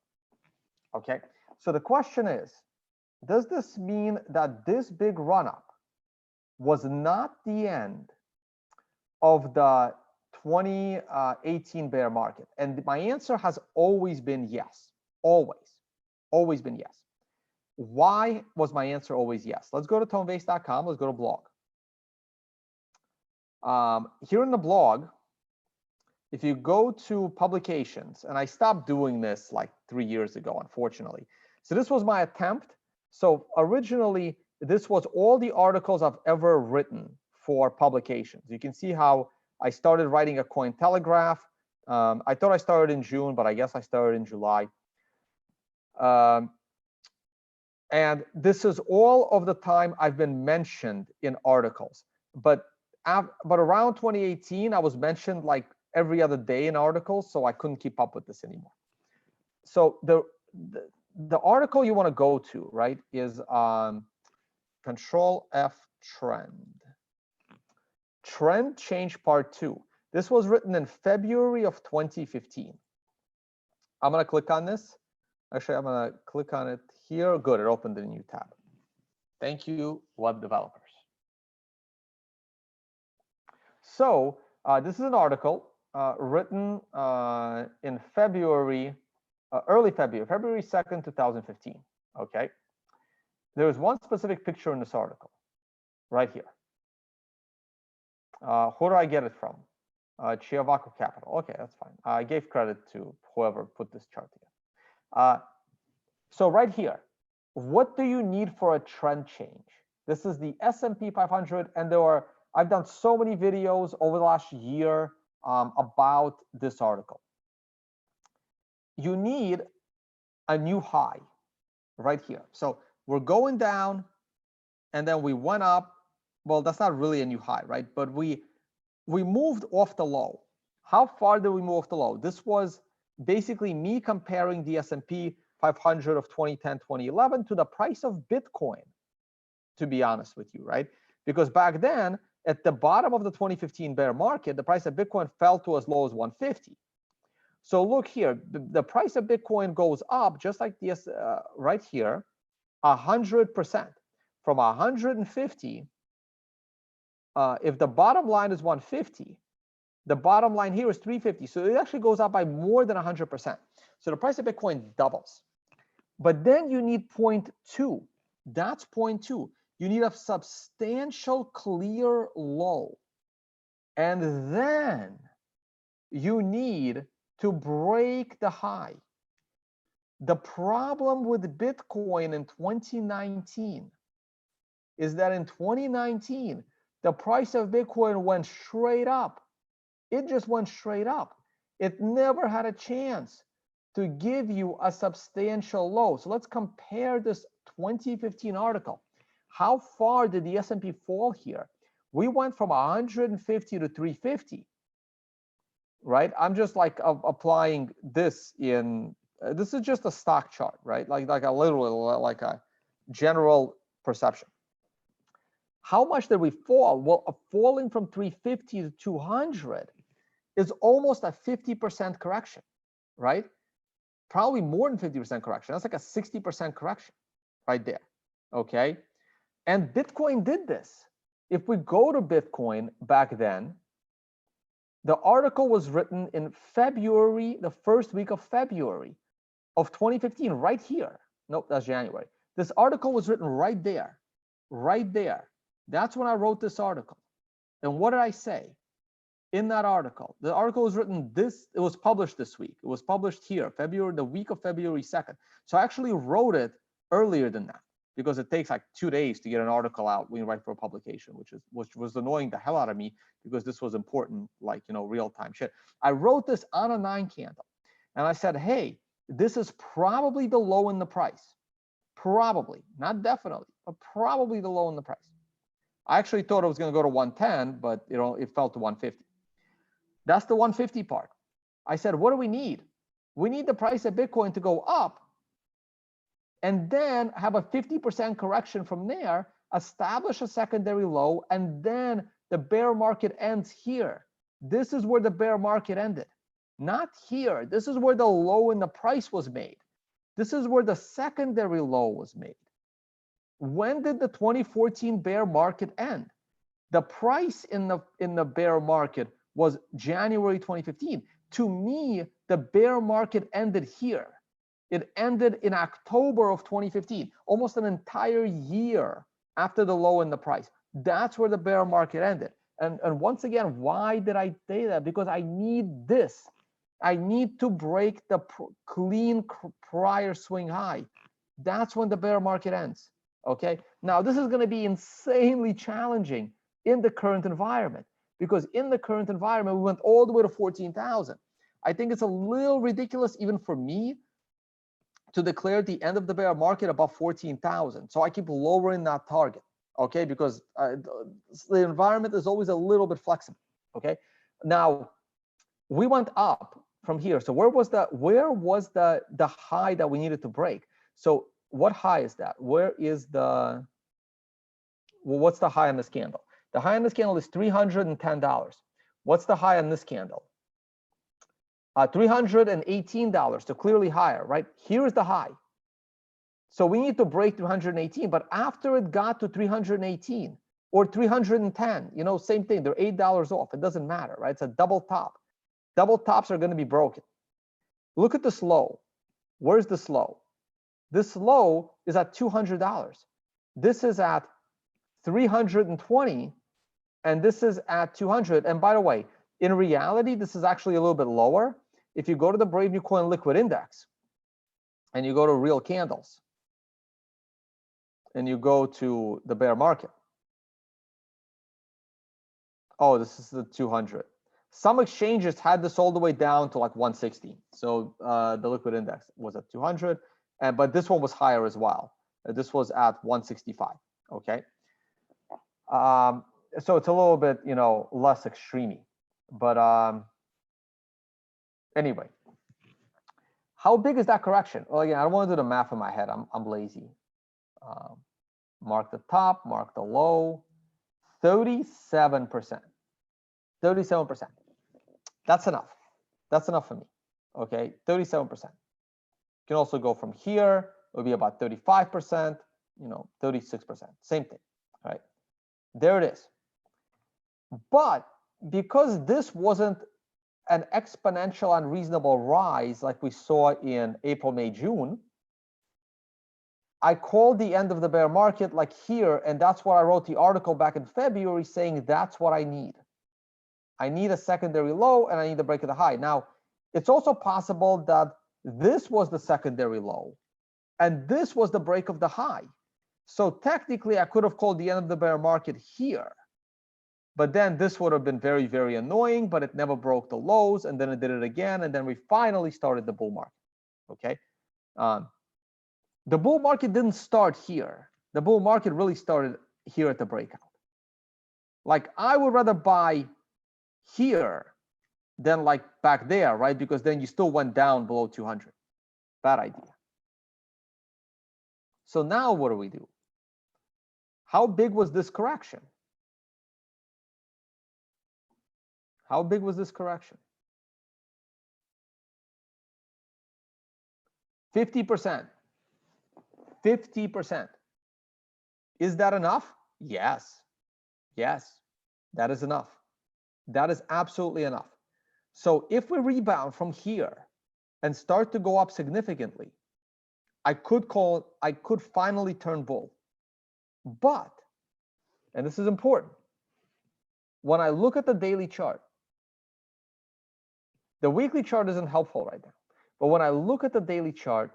Okay, so the question is, does this mean that this big run up was not the end of the 2018 bear market? And my answer has always been yes. Always been yes. Why was my answer always yes? Let's go to tonebase.com. Let's go to blog. Here in the blog, if you go to publications, and I stopped doing this like 3 years ago, unfortunately. So this was my attempt. So originally, this was all the articles I've ever written for publications. You can see how I started writing a Cointelegraph. I thought I started in June, but I guess I started in July. And this is all of the time I've been mentioned in articles. But around 2018, I was mentioned like every other day in articles, so I couldn't keep up with this anymore. So the article you want to go to, right, is Control F Trend Change Part 2. This was written in February of 2015. I'm going to click on this. Actually, I'm going to click on it here. Good, it opened a new tab. Thank you, web developers. So this is an article written in February, early February, February 2nd, 2015. Okay. There is one specific picture in this article, right here. Who do I get it from? Chiavaco Capital. Okay, that's fine. I gave credit to whoever put this chart together. So right here, what do you need for a trend change? This is the S&P 500, and I've done so many videos over the last year about this article. You need a new high right here. So we're going down, and then we went up. Well, that's not really a new high, right? But we moved off the low. How far did we move off the low? This was basically me comparing the S&P 500 of 2010, 2011 to the price of Bitcoin, to be honest with you, right? Because back then, at the bottom of the 2015 bear market, the price of Bitcoin fell to as low as 150. So look here, the price of Bitcoin goes up just like this right here, 100%. From 150, if the bottom line is 150, the bottom line here is 350. So it actually goes up by more than 100%. So the price of Bitcoin doubles. But then you need 0.2. That's 0.2. You need a substantial clear low. And then you need to break the high. The problem with Bitcoin in 2019 is that in 2019, the price of Bitcoin went straight up. It just went straight up. It never had a chance to give you a substantial low. So let's compare this 2015 article. How far did the S&P fall here? We went from 150 to 350, right? I'm just like applying this in, this is just a stock chart, right? Like a literally like a general perception. How much did we fall? Well, falling from 350 to 200 is almost a 50% correction, right? Probably more than 50% correction. That's like a 60% correction right there, okay? And Bitcoin did this. If we go to Bitcoin back then, the article was written in February, the first week of February of 2015, right here. Nope, that's January. This article was written right there, right there. That's when I wrote this article. And what did I say in that article? The article was written it was published this week. It was published here, the week of February 2nd. So I actually wrote it earlier than that because it takes like 2 days to get an article out when you write for a publication, which was annoying the hell out of me because this was important, like, you know, real-time shit. I wrote this on a 9 candle and I said, hey, this is probably the low in the price. Probably, not definitely, but probably the low in the price. I actually thought it was going to go to 110, but, you know, it fell to 150. That's the 150 part. I said, what do we need? We need the price of Bitcoin to go up and then have a 50% correction from there, establish a secondary low, and then the bear market ends here. This is where the bear market ended, not here. This is where the low in the price was made. This is where the secondary low was made. When did the 2014 bear market end? The price in the bear market was January 2015. To me, the bear market ended here. It ended in October of 2015, almost an entire year after the low in the price. That's where the bear market ended. And once again, why did I say that? Because I need this. I need to break the clean prior swing high. That's when the bear market ends. Okay. Now, this is going to be insanely challenging in the current environment, because in the current environment, we went all the way to 14,000. I think it's a little ridiculous, even for me, to declare the end of the bear market above 14,000. So I keep lowering that target, okay? Because the environment is always a little bit flexible, okay? Now, we went up from here. So where was the high that we needed to break? So what high is that? Where is the, well, what's the high on this candle? The high on this candle is $310. What's the high on this candle? $318, so clearly higher, right? Here's the high. So we need to break 318, but after it got to 318 or 310, you know, same thing, they're $8 off. It doesn't matter, right? It's a double top. Double tops are going to be broken. Look at this low. Where's this low? This low is at $200. This is at 320, and this is at 200. And by the way, in reality, this is actually a little bit lower. If you go to the Brave New Coin Liquid Index and you go to real candles and you go to the bear market. Oh, this is the 200. Some exchanges had this all the way down to like 160. So the liquid index was at 200, but this one was higher as well. This was at 165. Okay. So it's a little bit, you know, less extreme. But anyway, how big is that correction? Well, again, I don't want to do the math in my head. I'm lazy. Mark the top, mark the low. 37%. 37%. That's enough. That's enough for me. Okay, 37%. You can also go from here. It would be about 35%. You know, 36%. Same thing. All right. There it is. But because this wasn't an exponential unreasonable rise like we saw in April, May, June, I called the end of the bear market like here, and that's what I wrote the article back in February saying that's what I need. I need a secondary low and I need to break the high. Now, it's also possible that this was the secondary low and this was the break of the high. So technically, I could have called the end of the bear market here. But then this would have been very, very annoying, but it never broke the lows, and then it did it again, and then we finally started the bull market, okay? The bull market didn't start here. The bull market really started here at the breakout. Like, I would rather buy here than like back there, right? Because then you still went down below 200. Bad idea. So now what do we do? How big was this correction? How big was this correction? 50%. 50%. Is that enough? Yes. Yes, that is enough. That is absolutely enough. So if we rebound from here and start to go up significantly, I could finally turn bull. But, and this is important, when I look at the daily chart, the weekly chart isn't helpful right now. But when I look at the daily chart,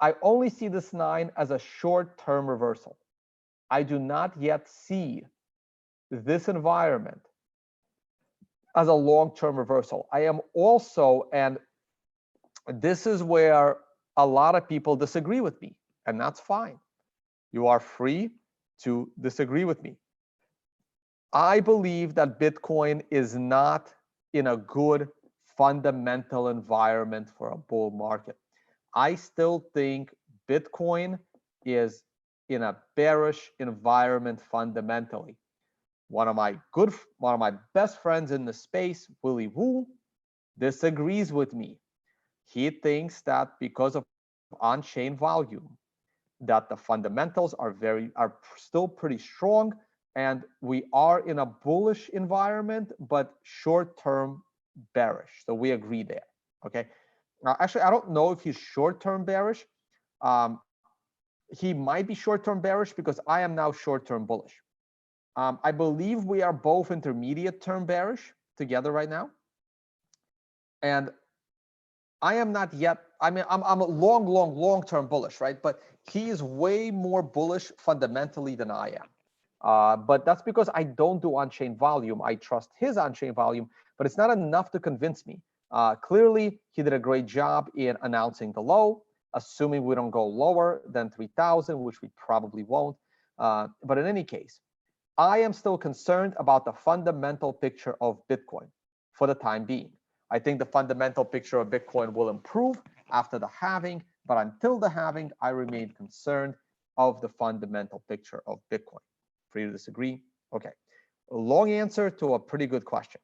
I only see this 9 as a short-term reversal. I do not yet see this environment as a long-term reversal. I am also, and this is where a lot of people disagree with me, and that's fine. You are free to disagree with me. I believe that Bitcoin is not in a good fundamental environment for a bull market. I still think Bitcoin is in a bearish environment fundamentally. One of my best friends in the space, Willy Woo, disagrees with me. He thinks that because of on-chain volume, that the fundamentals are still pretty strong, and we are in a bullish environment, but short-term bearish. So we agree there. Okay. Now, actually, I don't know if he's short-term bearish. He might be short-term bearish because I am now short-term bullish. I believe we are both intermediate-term bearish together right now. And I am not yet, I mean, I'm a long-term bullish, right? But he is way more bullish fundamentally than I am. But that's because I don't do on-chain volume. I trust his on-chain volume, but it's not enough to convince me. Clearly, he did a great job in announcing the low, assuming we don't go lower than 3,000, which we probably won't. But in any case, I am still concerned about the fundamental picture of Bitcoin for the time being. I think the fundamental picture of Bitcoin will improve after the halving, but until the halving, I remain concerned of the fundamental picture of Bitcoin. Free to disagree? Okay. A long answer to a pretty good question.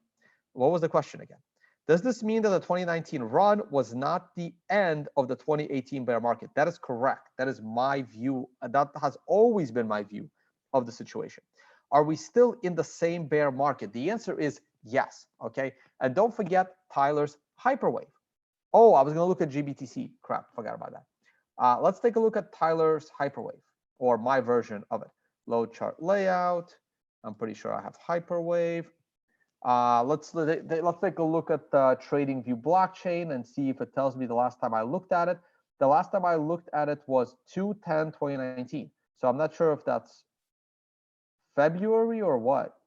What was the question again? Does this mean that the 2019 run was not the end of the 2018 bear market? That is correct. That is my view. That has always been my view of the situation. Are we still in the same bear market? The answer is yes. Okay. And don't forget Tyler's hyperwave. Oh, I was going to look at GBTC. Crap, forgot about that. Let's take a look at Tyler's hyperwave, or my version of it. Load chart layout. I'm pretty sure I have hyperwave. Let's take a look at the TradingView blockchain and see if it tells me the last time I looked at it. The last time I looked at it was 2/10/2019. So I'm not sure if that's February or what.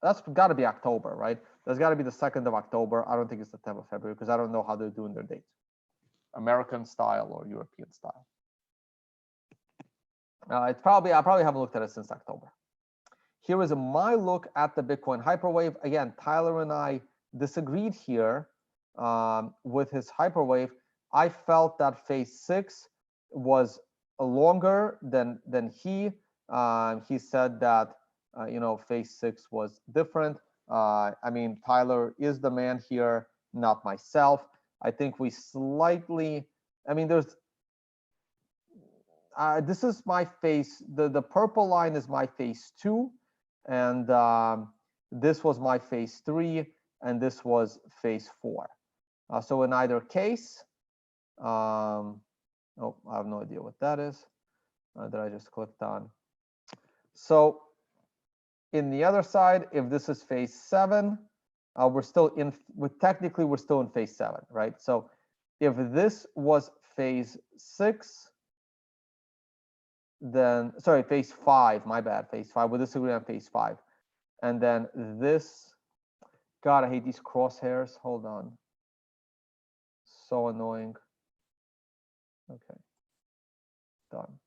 That's got to be October, right? That's got to be the 2nd of October. I don't think it's the 10th of February because I don't know how they're doing their dates, American style or European style. I probably haven't looked at it since October. Here is my look at the Bitcoin hyperwave. Again, Tyler and I disagreed here with his hyperwave. I felt that phase 6 was longer than he. He said that phase 6 was different. I mean, Tyler is the man here, not myself. I think we slightly. I mean, there's. This is my phase. The purple line is my phase 2, and this was my phase 3, and this was phase 4. So in either case, oh, I have no idea what that is that I just clicked on. So in the other side, if this is phase 7, we're still in. Technically, we're still in phase 7, right? So if this was phase 6. Then, sorry, phase 5, my bad, phase 5. We'll disagree on phase 5. And then this, God, I hate these crosshairs. Hold on. So annoying. Okay, done.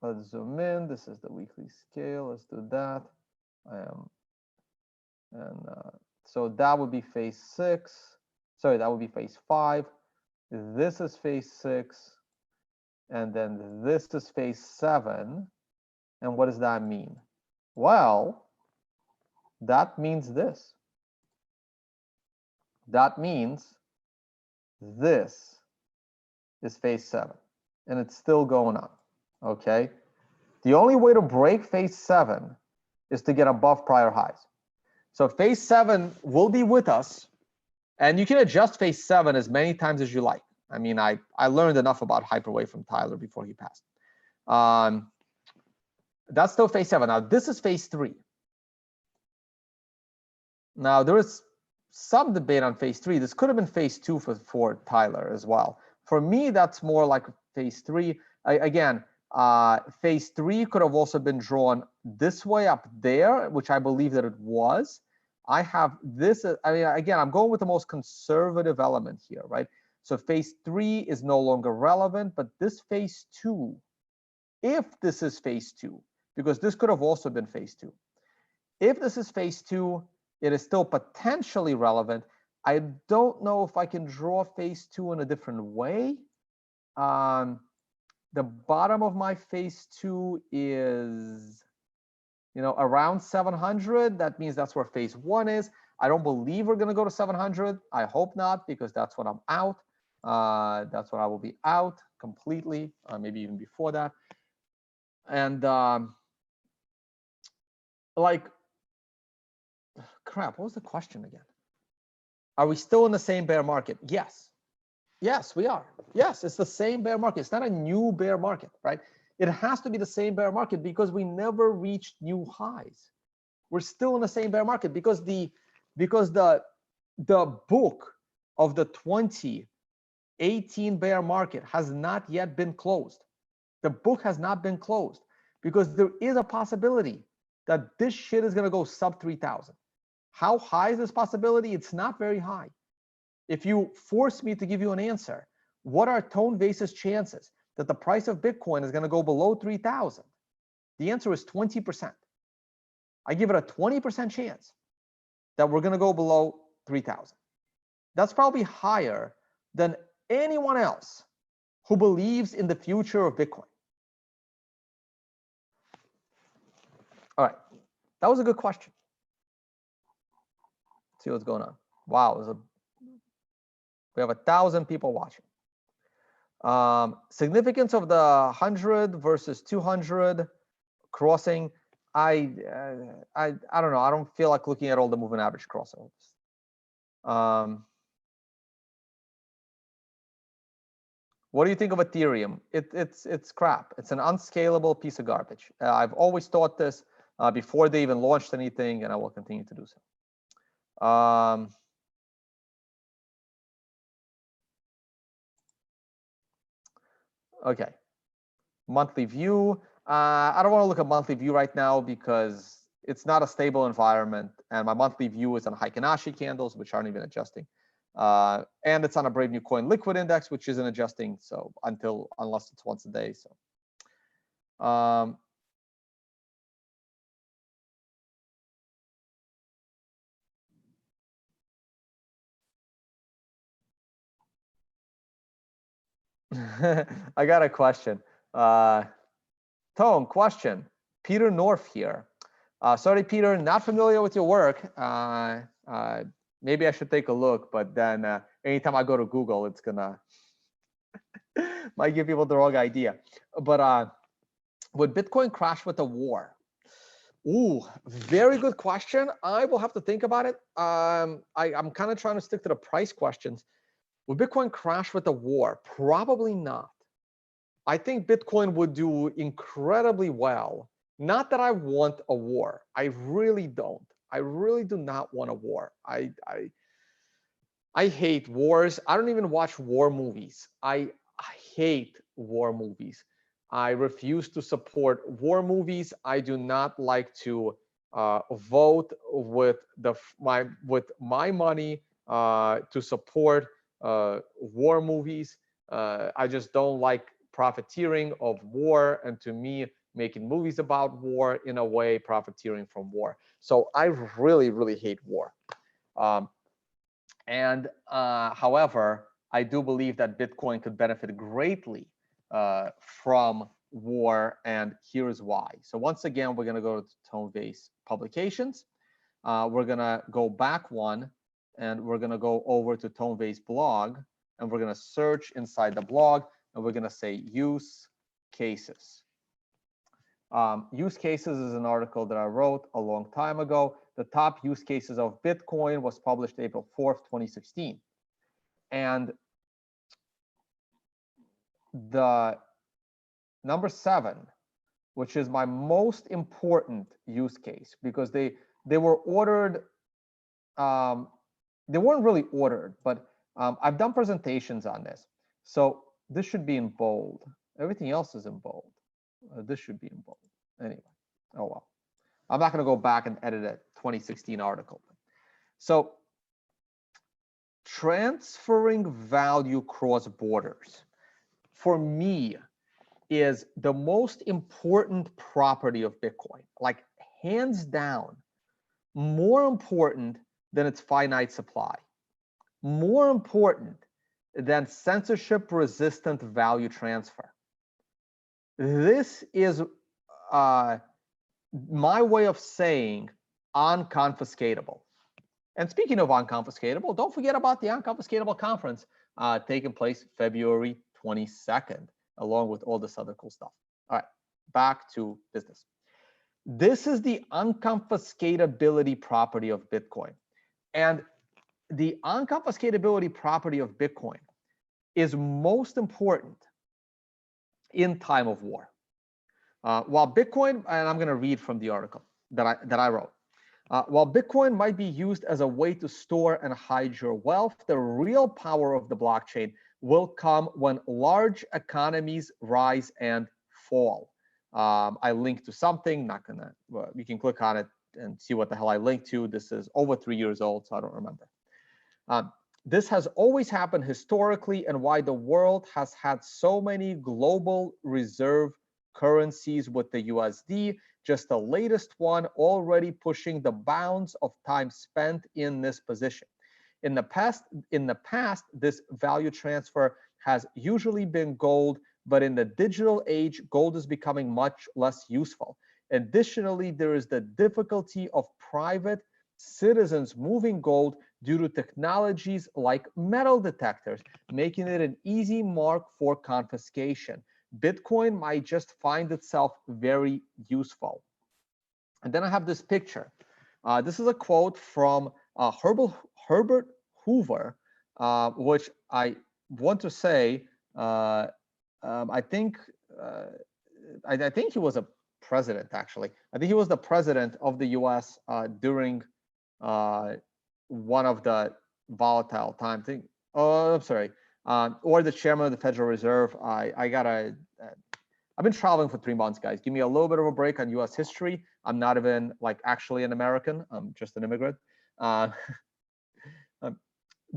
Let's zoom in. This is the weekly scale. Let's do that. So that would be phase 6. Sorry, that would be phase 5. This is phase 6. And then this is phase 7. And what does that mean? Well, that means this. That means this is phase 7. And it's still going on. Okay. The only way to break phase 7 is to get above prior highs. So phase 7 will be with us. And you can adjust phase 7 as many times as you like. I mean, I learned enough about hyperwave from Tyler before he passed. That's still phase 7. Now, this is phase 3. Now, there is some debate on phase 3. This could have been phase 2 for Tyler as well. For me, that's more like phase 3. Again, phase 3 could have also been drawn this way up there, which I believe that it was. I have this. I mean, again, I'm going with the most conservative element here, right? So phase 3 is no longer relevant, but this phase 2, if this is phase 2, because this could have also been phase 2. If this is phase 2, it is still potentially relevant. I don't know if I can draw phase 2 in a different way. The bottom of my phase 2 is, around 700. That means that's where phase 1 is. I don't believe we're going to go to 700. I hope not, because that's when I'm out. That's when I will be out completely, maybe even before that. And crap, what was the question again? Are we still in the same bear market? Yes. Yes, we are. Yes, it's the same bear market. It's not a new bear market, right? It has to be the same bear market because we never reached new highs. We're still in the same bear market because the book of the 2018 bear market has not yet been closed. The book has not been closed because there is a possibility that this shit is going to go sub 3,000. How high is this possibility? It's not very high. If you force me to give you an answer, what are Tone Vace's chances that the price of Bitcoin is going to go below 3,000? The answer is 20%. I give it a 20% chance that we're going to go below 3,000. That's probably higher than anyone else who believes in the future of Bitcoin. All right, that was a good question. Let's see what's going on. Wow, we have 1,000 people watching. Significance of the 100 versus 200 crossing. I don't know. I don't feel like looking at all the moving average crossovers. What do you think of Ethereum? It's crap. It's an unscalable piece of garbage. I've always thought this before they even launched anything, and I will continue to do so. Okay, monthly view. I don't want to look at monthly view right now because it's not a stable environment, and my monthly view is on Heikin-Ashi candles, which aren't even adjusting, and it's on a Brave New Coin liquid index, which isn't adjusting. So unless it's once a day. So I got a question. Tone, question. Peter North here. Sorry, Peter, not familiar with your work. Maybe I should take a look, but then anytime I go to Google, it's gonna might give people the wrong idea. But would Bitcoin crash with a war? Ooh, very good question. I will have to think about it. I'm kind of trying to stick to the price questions. Would Bitcoin crash with a war? Probably not. I think Bitcoin would do incredibly well. Not that I want a war. I really don't. I really do not want a war. I hate wars. I don't even watch war movies. I hate war movies. I refuse to support war movies. I do not like to vote with my money to support war movies. I just don't like profiteering of war, and to me, making movies about war in a way profiteering from war. So I really, really hate war. However, I do believe that Bitcoin could benefit greatly from war, and here's why. So once again, we're going to go to Tone Vace publications. We're going to go back one, and we're going to go over to Tone Vace blog, and we're going to search inside the blog, and we're going to say use cases. Use cases is an article that I wrote a long time ago. The top use cases of Bitcoin was published April 4th, 2016. And the number 7, which is my most important use case, because they were ordered, they weren't really ordered, but I've done presentations on this. So this should be in bold. Everything else is in bold. This should be in bold. Anyway, oh well. I'm not going to go back and edit a 2016 article. So transferring value cross borders. For me, is the most important property of Bitcoin, like hands down, more important than its finite supply, more important than censorship-resistant value transfer. This is my way of saying unconfiscatable. And speaking of unconfiscatable, don't forget about the Unconfiscatable conference taking place February 22nd, along with all this other cool stuff. All right, back to business. This is the unconfiscatability property of Bitcoin. And the unconfiscatability property of Bitcoin is most important in time of war. While Bitcoin, and I'm going to read from the article that I wrote. While Bitcoin might be used as a way to store and hide your wealth, the real power of the blockchain will come when large economies rise and fall. I linked to something, not gonna, you can click on it and see what the hell I linked to. This is over 3 years old, so I don't remember. This has always happened historically, and why the world has had so many global reserve currencies with the USD, just the latest one already pushing the bounds of time spent in this position. In the past, this value transfer has usually been gold, but in the digital age, gold is becoming much less useful. Additionally, there is the difficulty of private citizens moving gold due to technologies like metal detectors, making it an easy mark for confiscation. Bitcoin might just find itself very useful. And then I have this picture. This is a quote from Herbert Hoover, which I want to say, I think he was a president, actually. I think he was the president of the US during one of the volatile times. Oh, I'm sorry. Or the chairman of the Federal Reserve. I've been traveling for 3 months, guys. Give me a little bit of a break on US history. I'm not even like actually an American. I'm just an immigrant.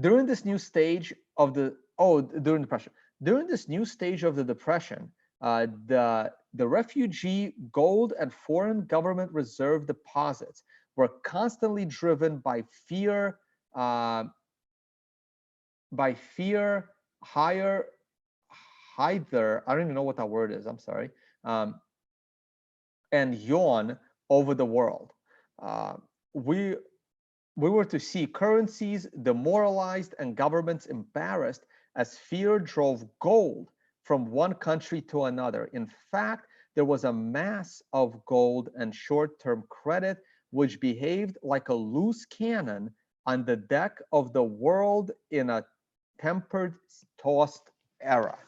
During this new stage of the, during Depression. During this new stage of the Depression, the refugee gold and foreign government reserve deposits were constantly driven by fear, higher, I don't even know what that word is, I'm sorry, and yawn over the world. We were to see currencies demoralized and governments embarrassed as fear drove gold from one country to another. In fact, there was a mass of gold and short-term credit which behaved like a loose cannon on the deck of the world in a tempered, tossed era.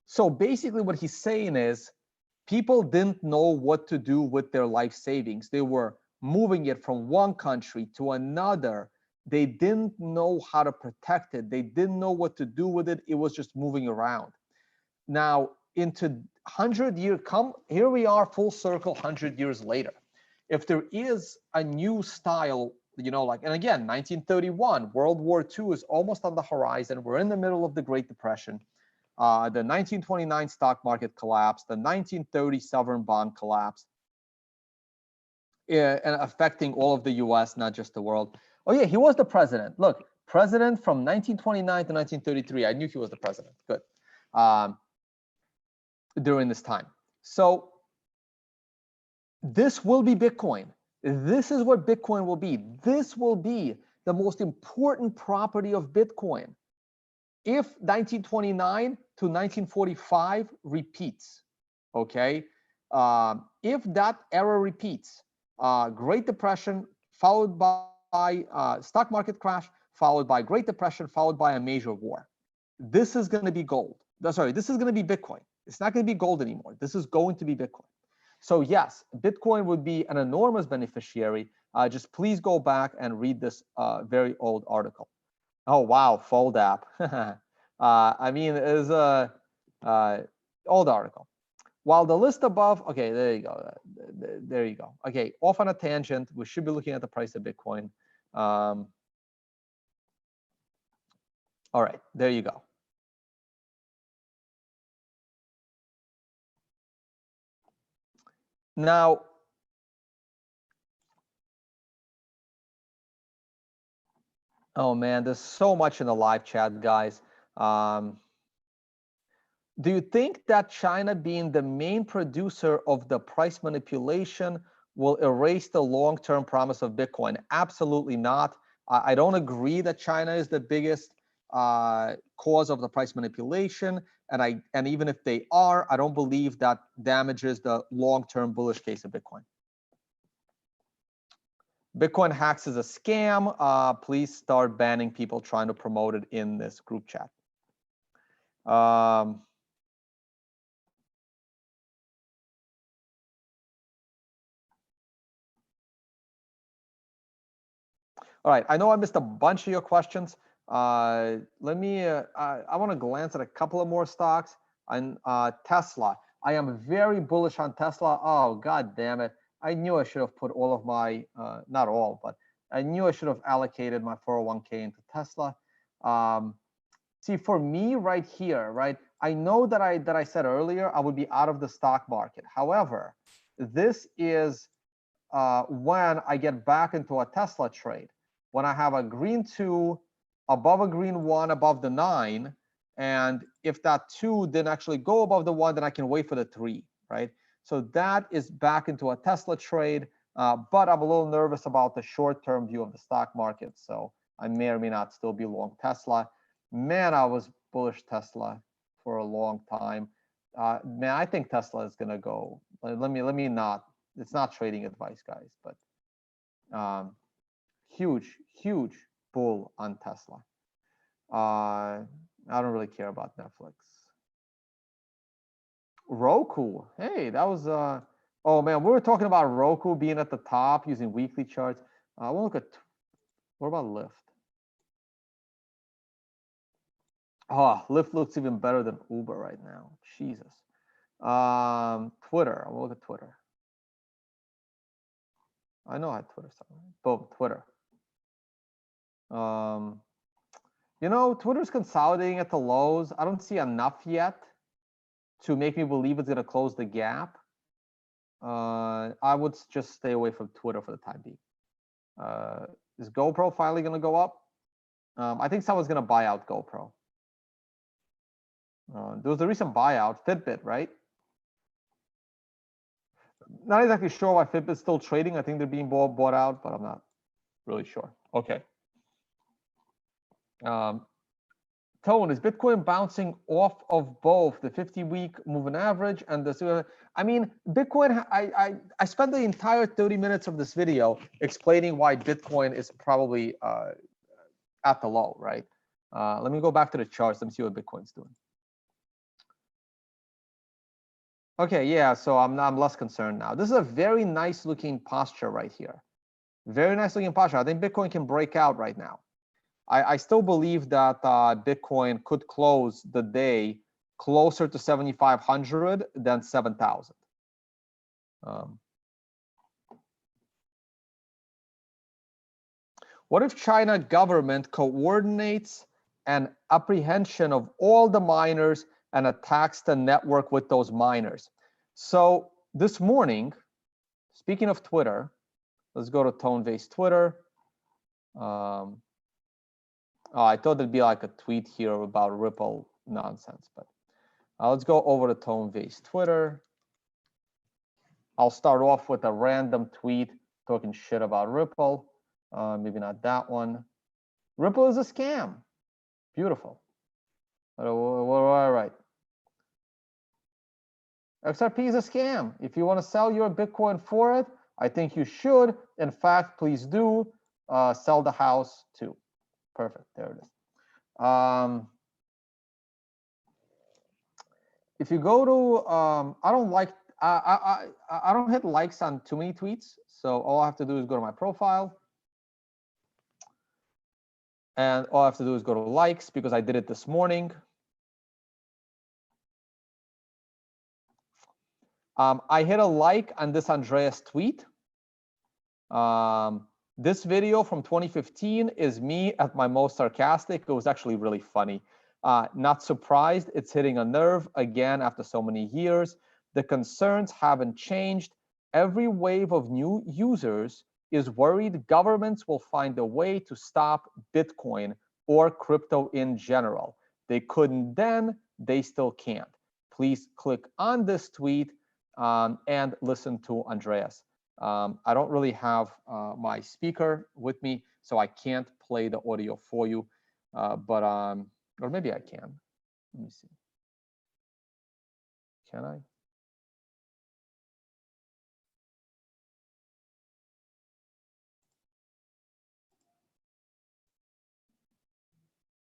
So basically what he's saying is people didn't know what to do with their life savings. They were moving it from one country to another. They didn't know how to protect it. They didn't know what to do with it. It was just moving around. Now, into 100 years, here we are, full circle, 100 years later. If there is a new style, like, and again, 1931, World War II is almost on the horizon. We're in the middle of the Great Depression. The 1929 stock market collapse, the 1930 sovereign bond collapse, and affecting all of the US, not just the world. Oh yeah, he was the president. Look, president from 1929 to 1933. I knew he was the president. Good. During this time. So this will be Bitcoin. This is what Bitcoin will be. This will be the most important property of Bitcoin. If 1929 to 1945 repeats, okay? If that era repeats, Great Depression followed by stock market crash, followed by Great Depression, followed by a major war. This is going to be gold. Sorry, this is going to be Bitcoin. It's not going to be gold anymore. This is going to be Bitcoin. So yes, Bitcoin would be an enormous beneficiary. Just please go back and read this very old article. Oh, wow, Fold app. I mean, it is a old article. While the list above, okay, there you go. There you go. Okay, off on a tangent. We should be looking at the price of Bitcoin. All right, there you go. Now, oh man, there's so much in the live chat, guys. Do you think that China being the main producer of the price manipulation will erase the long-term promise of Bitcoin? Absolutely not. I don't agree that China is the biggest cause of the price manipulation. And even if they are, I don't believe that damages the long-term bullish case of Bitcoin. Bitcoin hacks is a scam. Please start banning people trying to promote it in this group chat. All right, I know I missed a bunch of your questions. Let me, I want to glance at a couple of more stocks. On Tesla, I am very bullish on Tesla. Oh, God damn it. I knew I should have put all of my, not all, but I knew I should have allocated my 401k into Tesla. See, for me right here, right, I know that I said earlier I would be out of the stock market. However, this is when I get back into a Tesla trade. When I have a green 2 above a green 1 above the 9, and if that 2 didn't actually go above the 1, then I can wait for the 3, right? So that is back into a Tesla trade, but I'm a little nervous about the short-term view of the stock market, so I may or may not still be long Tesla. Man, I was bullish Tesla for a long time. Man, I think Tesla is gonna go. Let me not. It's not trading advice, guys, but huge bull on Tesla. I don't really care about Netflix. Roku, hey, that was oh man, we were talking about Roku being at the top using weekly charts. We'll look at, what about Lyft? Oh, Lyft looks even better than Uber right now. Jesus. Twitter, we'll look at Twitter. I know I had Twitter somewhere. Boom, Twitter. You know, Twitter's consolidating at the lows. I don't see enough yet to make me believe it's going to close the gap. I would just stay away from Twitter for the time being. Is GoPro finally going to go up? I think someone's going to buy out GoPro. There was a recent buyout, Fitbit, right? Not exactly sure why Fitbit's still trading. I think they're being bought out, but I'm not really sure. Okay. Tone, is Bitcoin bouncing off of both the 50-week moving average and the, I mean, Bitcoin, I spent the entire 30 minutes of this video explaining why Bitcoin is probably at the low, right? Let me go back to the charts. Let me see what Bitcoin's doing. Okay, yeah, so I'm less concerned now. This is a very nice looking posture right here. Very nice looking posture. I think Bitcoin can break out right now. I still believe that Bitcoin could close the day closer to 7,500 than 7,000. What if China government coordinates an apprehension of all the miners and attacks the network with those miners? So this morning, speaking of Twitter, let's go to Tone-based Twitter. Oh, I thought there'd be like a tweet here about Ripple nonsense, but let's go over to Tone-based Twitter. I'll start off with a random tweet talking shit about Ripple. Maybe not that one. Ripple is a scam. Beautiful. What do I write? XRP is a scam. If you want to sell your Bitcoin for it, I think you should. In fact, please do sell the house too. Perfect. There it is. If you go to, I don't like, I don't hit likes on too many tweets. So all I have to do is go to my profile. And all I have to do is go to likes because I did it this morning. I hit a like on this Andreas tweet. This video from 2015 is me at my most sarcastic. It was actually really funny. Not surprised, it's hitting a nerve again after so many years. The concerns haven't changed. Every wave of new users is worried governments will find a way to stop Bitcoin or crypto in general. They couldn't then, they still can't. Please click on this tweet and listen to Andreas. I don't really have my speaker with me, so I can't play the audio for you, or maybe I can. Let me see. Can I?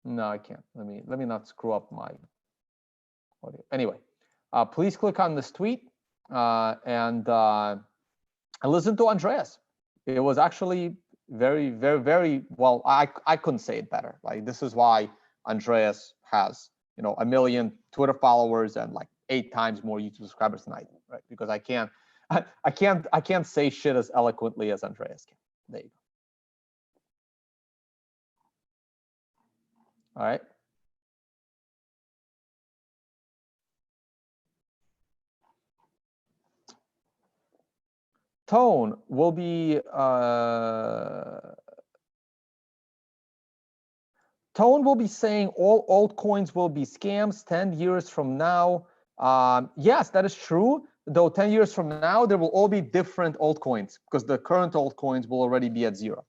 No, I can't. Let me not screw up my audio. Anyway, please click on this tweet and listen to Andreas. It was actually very, very, very well. I couldn't say it better. Like, this is why Andreas has, 1 million Twitter followers and like 8 times more YouTube subscribers than I do, right? Because I can't say shit as eloquently as Andreas can. There you go. All right. Tone will be saying all altcoins will be scams 10 years from now. Yes, that is true. Though 10 years from now, there will all be different altcoins because the current altcoins will already be at zero.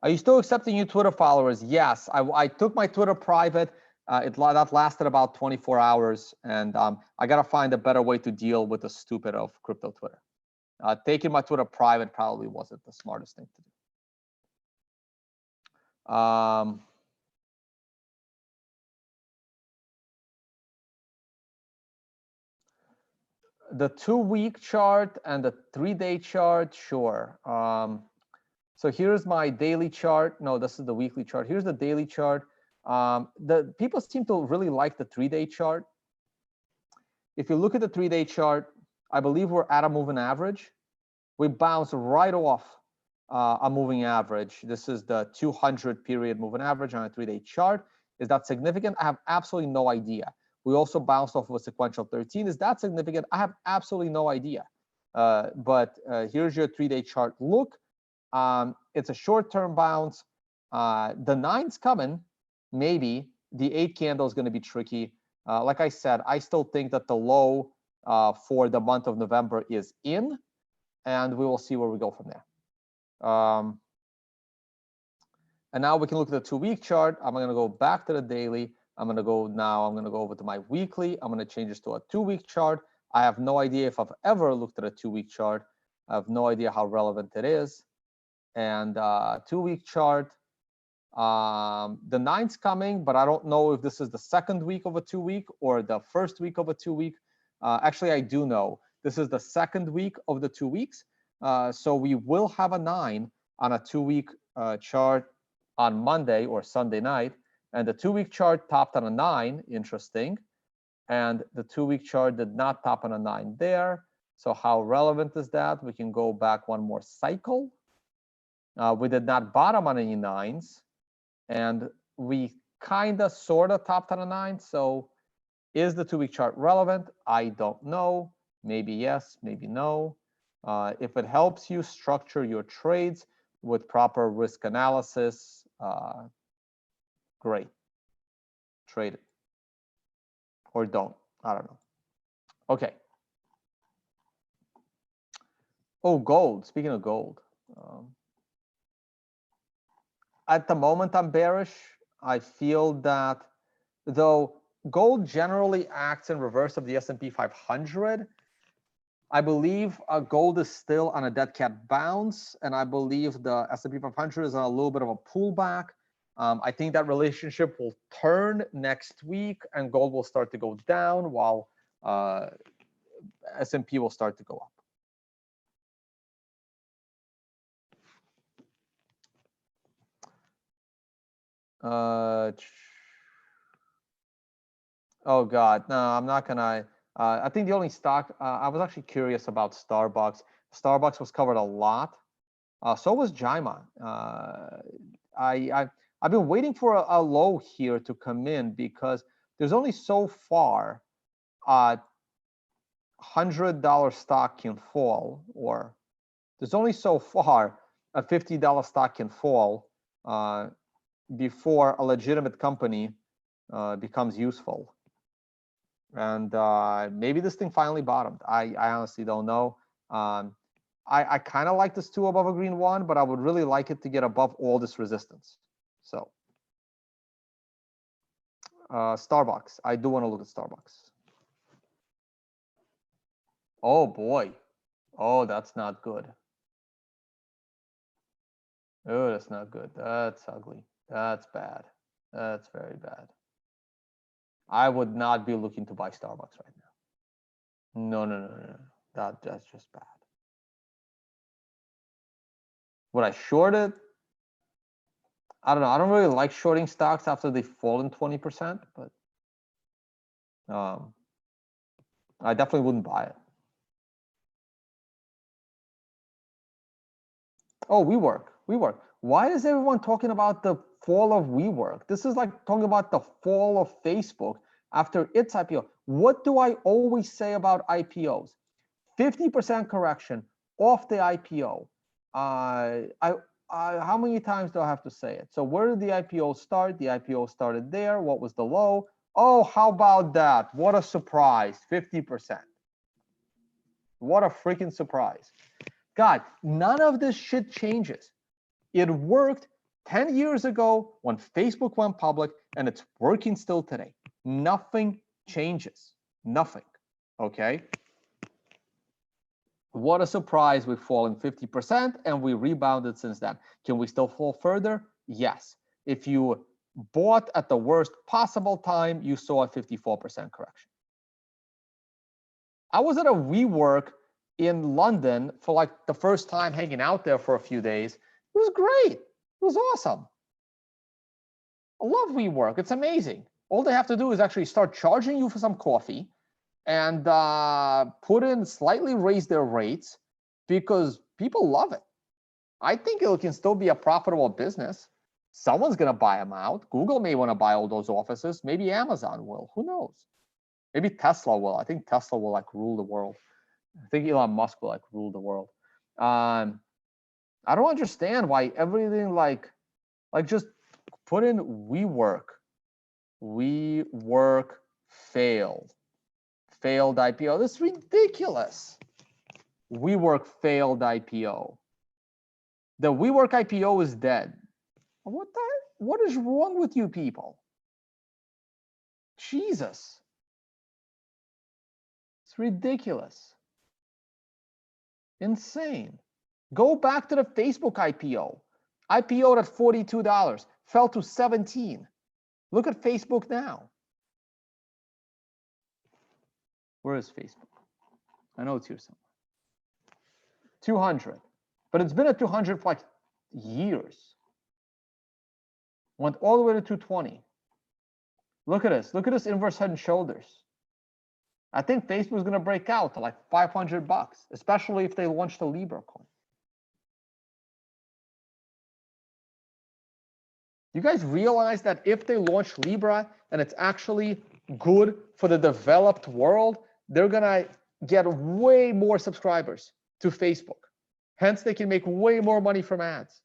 Are you still accepting new Twitter followers? Yes, I took my Twitter private. That lasted about 24 hours, and I gotta find a better way to deal with the stupid of crypto Twitter. Taking my Twitter private probably wasn't the smartest thing to do. The 2-week chart and the 3-day chart, sure. So here's my daily chart. No, this is the weekly chart. Here's the daily chart. The people seem to really like the 3-day chart. If you look at the 3-day chart, I believe we're at a moving average. We bounce right off a moving average. This is the 200 period moving average on a 3-day chart. Is that significant? I have absolutely no idea. We also bounced off of a sequential 13. Is that significant? I have absolutely no idea. But here's your 3-day chart look. It's a short-term bounce. The 9's coming, maybe. The 8 candle is going to be tricky. Like I said, I still think that the low for the month of November is in, and we will see where we go from there. And now we can look at the 2-week chart. I'm going to go back to the daily. I'm going to go over to my weekly. I'm going to change this to a 2-week chart. I have no idea if I've ever looked at a 2-week chart. I have no idea how relevant it is. And 2-week chart, the 9's coming, but I don't know if this is the 2nd week of a 2-week or the 1st week of a 2-week. Actually, I do know. This is the 2nd week of the 2 weeks. So we will have a 9 on a 2-week chart on Monday or Sunday night. And the 2-week chart topped on a 9, interesting. And the 2-week chart did not top on a 9 there. So how relevant is that? We can go back one more cycle. We did not bottom on any 9s. And we kind of sort of topped on a 9. So is the 2-week chart relevant? I don't know. Maybe yes, maybe no. If it helps you structure your trades with proper risk analysis, great. Trade it. Or don't. I don't know. Okay. Oh, gold. Speaking of gold. At the moment, I'm bearish. I feel that though gold generally acts in reverse of the S&P 500, I believe gold is still on a dead cat bounce, and I believe the S&P 500 is on a little bit of a pullback. I think that relationship will turn next week, and gold will start to go down while S&P will start to go up. Oh God, no, I'm not gonna. I think the only stock I was actually curious about Starbucks. Starbucks was covered a lot. So was Jaima. I've been waiting for a low here to come in because there's only so far $100 stock can fall, or there's only so far a $50 stock can fall before a legitimate company becomes useful. And maybe this thing finally bottomed. I honestly don't know. I kind of like this 2 above a green 1, but I would really like it to get above all this resistance. So Starbucks, I do want to look at Starbucks. Oh boy. Oh, that's not good. Oh, that's not good. That's ugly. That's bad. That's very bad. I would not be looking to buy Starbucks right now. No, no, no, no. That's just bad. Would I short it? I don't know. I don't really like shorting stocks after they've fallen 20%, but I definitely wouldn't buy it. Oh, WeWork. Why is everyone talking about the fall of WeWork? This is like talking about the fall of Facebook after its IPO. What do I always say about IPOs? 50% correction off the IPO. How many times do I have to say it? So where did the IPO start? The IPO started there. What was the low? Oh, how about that? What a surprise, 50%. What a freaking surprise. God, none of this shit changes. It worked 10 years ago when Facebook went public, and it's working still today. Nothing changes, nothing, okay? What a surprise, we've fallen 50% and we rebounded since then. Can we still fall further? Yes. If you bought at the worst possible time, you saw a 54% correction. I was at a WeWork in London for like the first time, hanging out there for a few days. It was great. It was awesome. I love WeWork. It's amazing. All they have to do is actually start charging you for some coffee and slightly raise their rates, because people love it. I think it can still be a profitable business. Someone's going to buy them out. Google may want to buy all those offices. Maybe Amazon will. Who knows? Maybe Tesla will. I think Tesla will like rule the world. I think Elon Musk will like rule the world. I don't understand why everything like just put in WeWork. WeWork failed IPO. This is ridiculous. WeWork failed IPO. The WeWork IPO is dead. What is wrong with you people? Jesus. It's ridiculous. Insane. Go back to the Facebook IPO. IPO'd at $42, fell to 17. Look at Facebook now. Where is Facebook? I know it's here somewhere. 200. But it's been at 200 for like years. Went all the way to 220. Look at this. Look at this inverse head and shoulders. I think Facebook's going to break out to like $500, especially if they launch the Libra coin. You guys realize that if they launch Libra and it's actually good for the developed world, they're going to get way more subscribers to Facebook. Hence, they can make way more money from ads.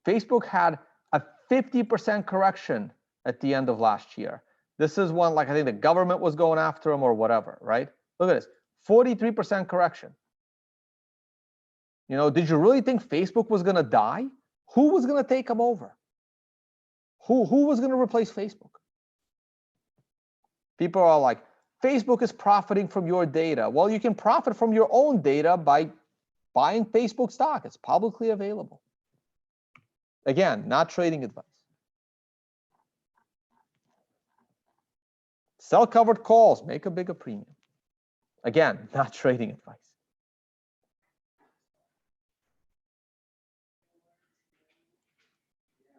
Facebook had a 50% correction at the end of last year. This is one, like I think the government was going after them or whatever, right? Look at this, 43% correction. You know, did you really think Facebook was going to die? Who was going to take them over? Who was going to replace Facebook? People are like, Facebook is profiting from your data. Well, you can profit from your own data by buying Facebook stock. It's publicly available. Again, not trading advice. Sell covered calls, make a bigger premium. Again, not trading advice.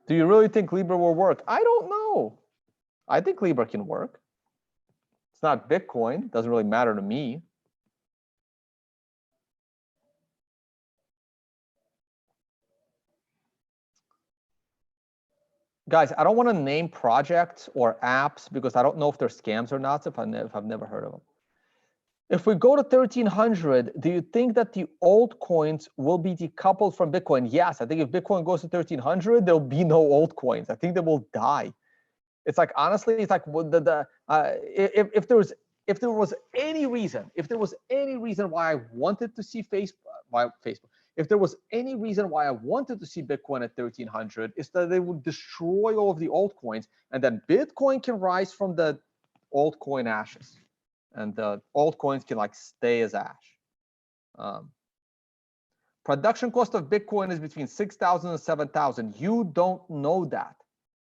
Do you really think Libra will work? I don't know. I think Libra can work. It's not Bitcoin. It doesn't really matter to me. guys, I don't want to name projects or apps because I don't know if they're scams or not, if I've never heard of them. If we go to 1300, do you think that the altcoins will be decoupled from Bitcoin? Yes, I think if Bitcoin goes to 1300, there'll be no altcoins. I think they will die. It's like, honestly, it's like if there was any reason why I wanted to see if there was any reason why I wanted to see Bitcoin at 1300, is that they would destroy all of the altcoins, and then Bitcoin can rise from the altcoin ashes, and the altcoins can like stay as ash. Production cost of Bitcoin is between 6,000 and 7,000. You don't know that.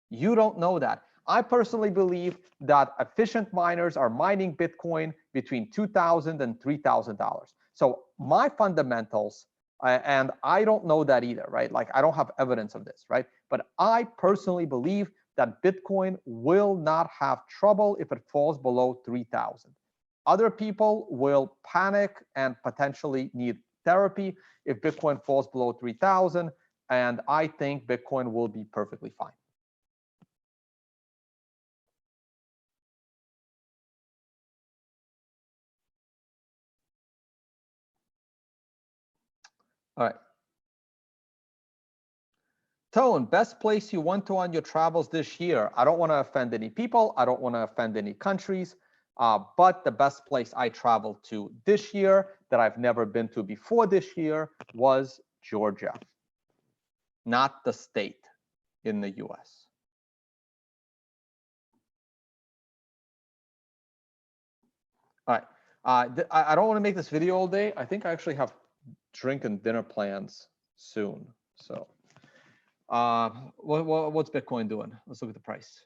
You don't know that. I personally believe that efficient miners are mining Bitcoin between $2,000 and $3,000. So my fundamentals, and I don't know that either, right? Like, I don't have evidence of this, right? But I personally believe that Bitcoin will not have trouble if it falls below 3,000. Other people will panic and potentially need therapy if Bitcoin falls below 3,000, and I think Bitcoin will be perfectly fine. All right. Tone, best place you went to on your travels this year? I don't want to offend any people. I don't want to offend any countries. But the best place I traveled to this year that I've never been to before this year was Georgia, not the state in the US. All right. I don't want to make this video all day. I think I actually have drink and dinner plans soon. So what's Bitcoin doing? Let's look at the price.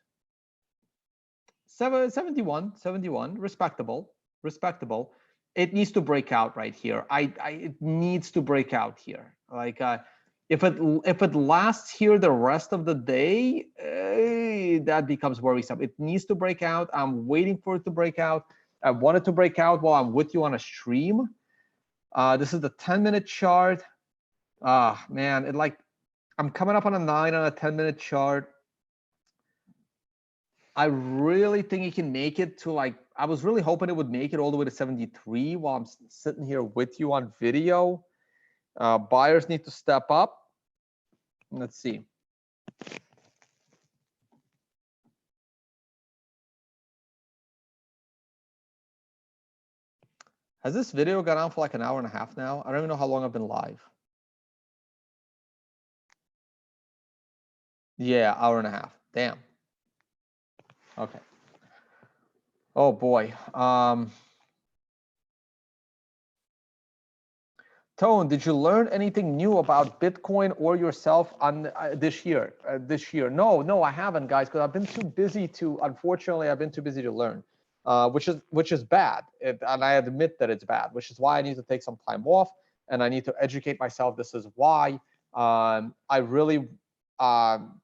71, respectable. It needs to break out right here. It needs to break out here. Like if it lasts here the rest of the day, that becomes worrisome. It needs to break out. I'm waiting for it to break out. I want it to break out while I'm with you on a stream. This is the 10-minute chart. Man, I'm coming up on a 9 on a 10-minute chart. I really think it can make it to, like, I was really hoping it would make it all the way to 73 while I'm sitting here with you on video. Buyers need to step up. Let's see. Has this video gone on for like an hour and a half now? I don't even know how long I've been live. Yeah, hour and a half. Damn. Okay. Oh boy. Tone, did you learn anything new about Bitcoin or yourself on this year? No, I haven't, guys, because I've been too busy to. Unfortunately, I've been too busy to learn, which is bad, and I admit that it's bad. Which is why I need to take some time off, and I need to educate myself. This is why I really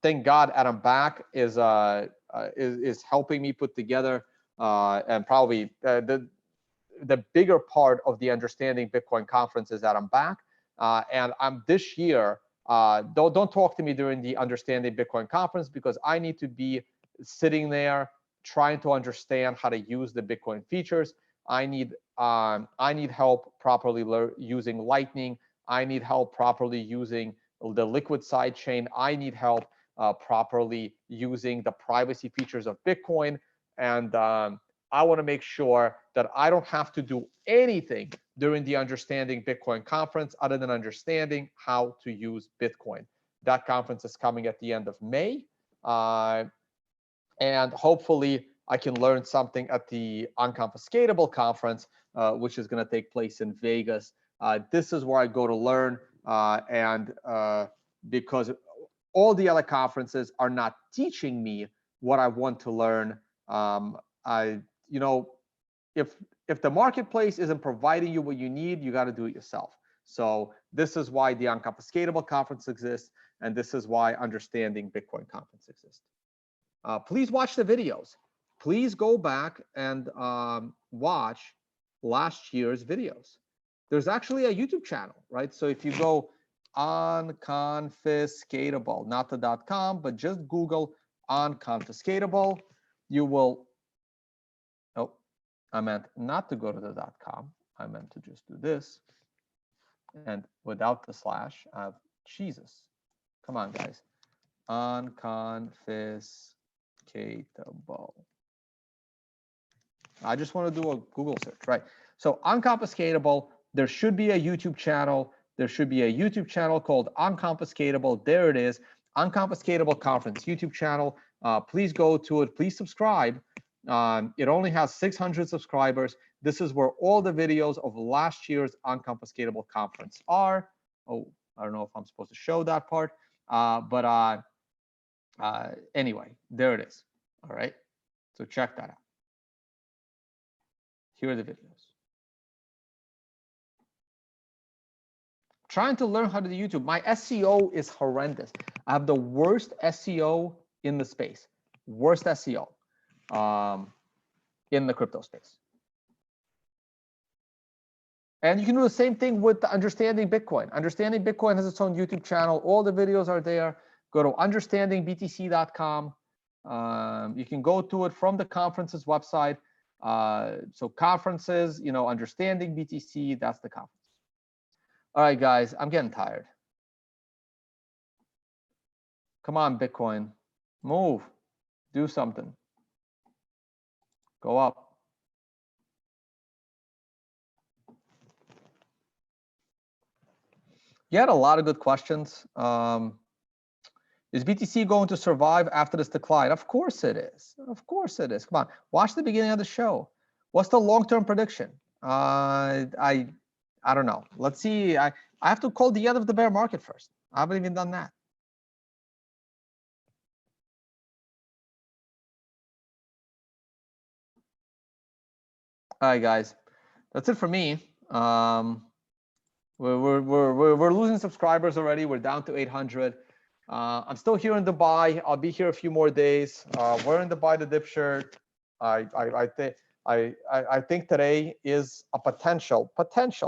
thank God Adam Back is helping me put together, and probably the bigger part of the Understanding Bitcoin conference is that I'm back, and I'm this year. Don't talk to me during the Understanding Bitcoin conference, because I need to be sitting there trying to understand how to use the Bitcoin features. I need help properly using Lightning. I need help properly using the Liquid sidechain. I need help properly using the privacy features of Bitcoin, and I want to make sure that I don't have to do anything during the Understanding Bitcoin conference other than understanding how to use Bitcoin. That conference is coming at the end of May. And hopefully I can learn something at the Unconfiscatable conference, which is going to take place in Vegas. This is where I go to learn, because all the other conferences are not teaching me what I want to learn. If the marketplace isn't providing you what you need, you got to do it yourself. So this is why the Unconfiscatable conference exists, and this is why Understanding Bitcoin conference exists. Please watch the videos. Please go back and watch last year's videos. There's actually a YouTube channel, right? So if you go Unconfiscatable, not the .com, but just Google Unconfiscatable, you will, oh, I meant not to go to the .com. I meant to just do this. And without the slash, I have Jesus. Come on, guys. Unconfiscatable. I just want to do a Google search, right? So Unconfiscatable, there should be a YouTube channel. There should be a YouTube channel called Unconfiscatable. There it is, Unconfiscatable Conference YouTube channel. Please go to it. Please subscribe. It only has 600 subscribers. This is where all the videos of last year's Unconfiscatable conference are. Oh, I don't know if I'm supposed to show that part, but anyway, there it is. All right, so check that out. Here are the videos. Trying to learn how to do YouTube. My SEO is horrendous. I have the worst SEO in the space. Worst SEO in the crypto space. And you can do the same thing with the Understanding Bitcoin. Understanding Bitcoin has its own YouTube channel. All the videos are there. Go to understandingbtc.com. You can go to it from the conference's website. So conferences, you know, Understanding BTC, that's the conference. All right, guys, I'm getting tired. Come on, Bitcoin, move, do something. Go up. You had a lot of good questions. Is BTC going to survive after this decline? Of course it is. Of course it is. Come on, watch the beginning of the show. What's the long-term prediction? I don't know. Let's see. I have to call the end of the bear market first. I haven't even done that. All right, guys, that's it for me. We're losing subscribers already. We're down to 800. I'm still here in Dubai. I'll be here a few more days. Wearing the buy the dip shirt. I think today is a potential,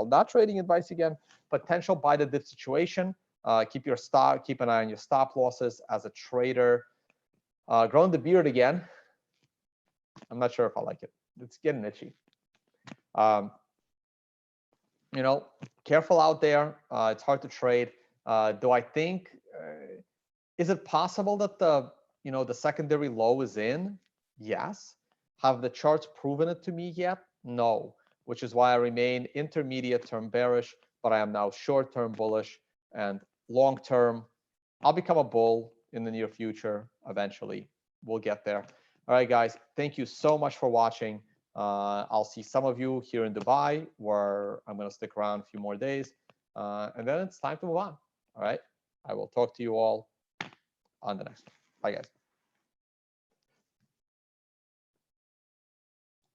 not trading advice again, potential buy the dip situation. Keep an eye on your stop losses as a trader. Growing the beard again. I'm not sure if I like it. It's getting itchy. You know, careful out there. It's hard to trade. Do I think? Is it possible that the secondary low is in? Yes. Have the charts proven it to me yet? No. Which is why I remain intermediate term bearish, but I am now short term bullish, and long term, I'll become a bull in the near future. Eventually, we'll get there. All right, guys. Thank you so much for watching. I'll see some of you here in Dubai, where I'm going to stick around a few more days, and then it's time to move on. All right. I will talk to you all on the next one. Bye, guys.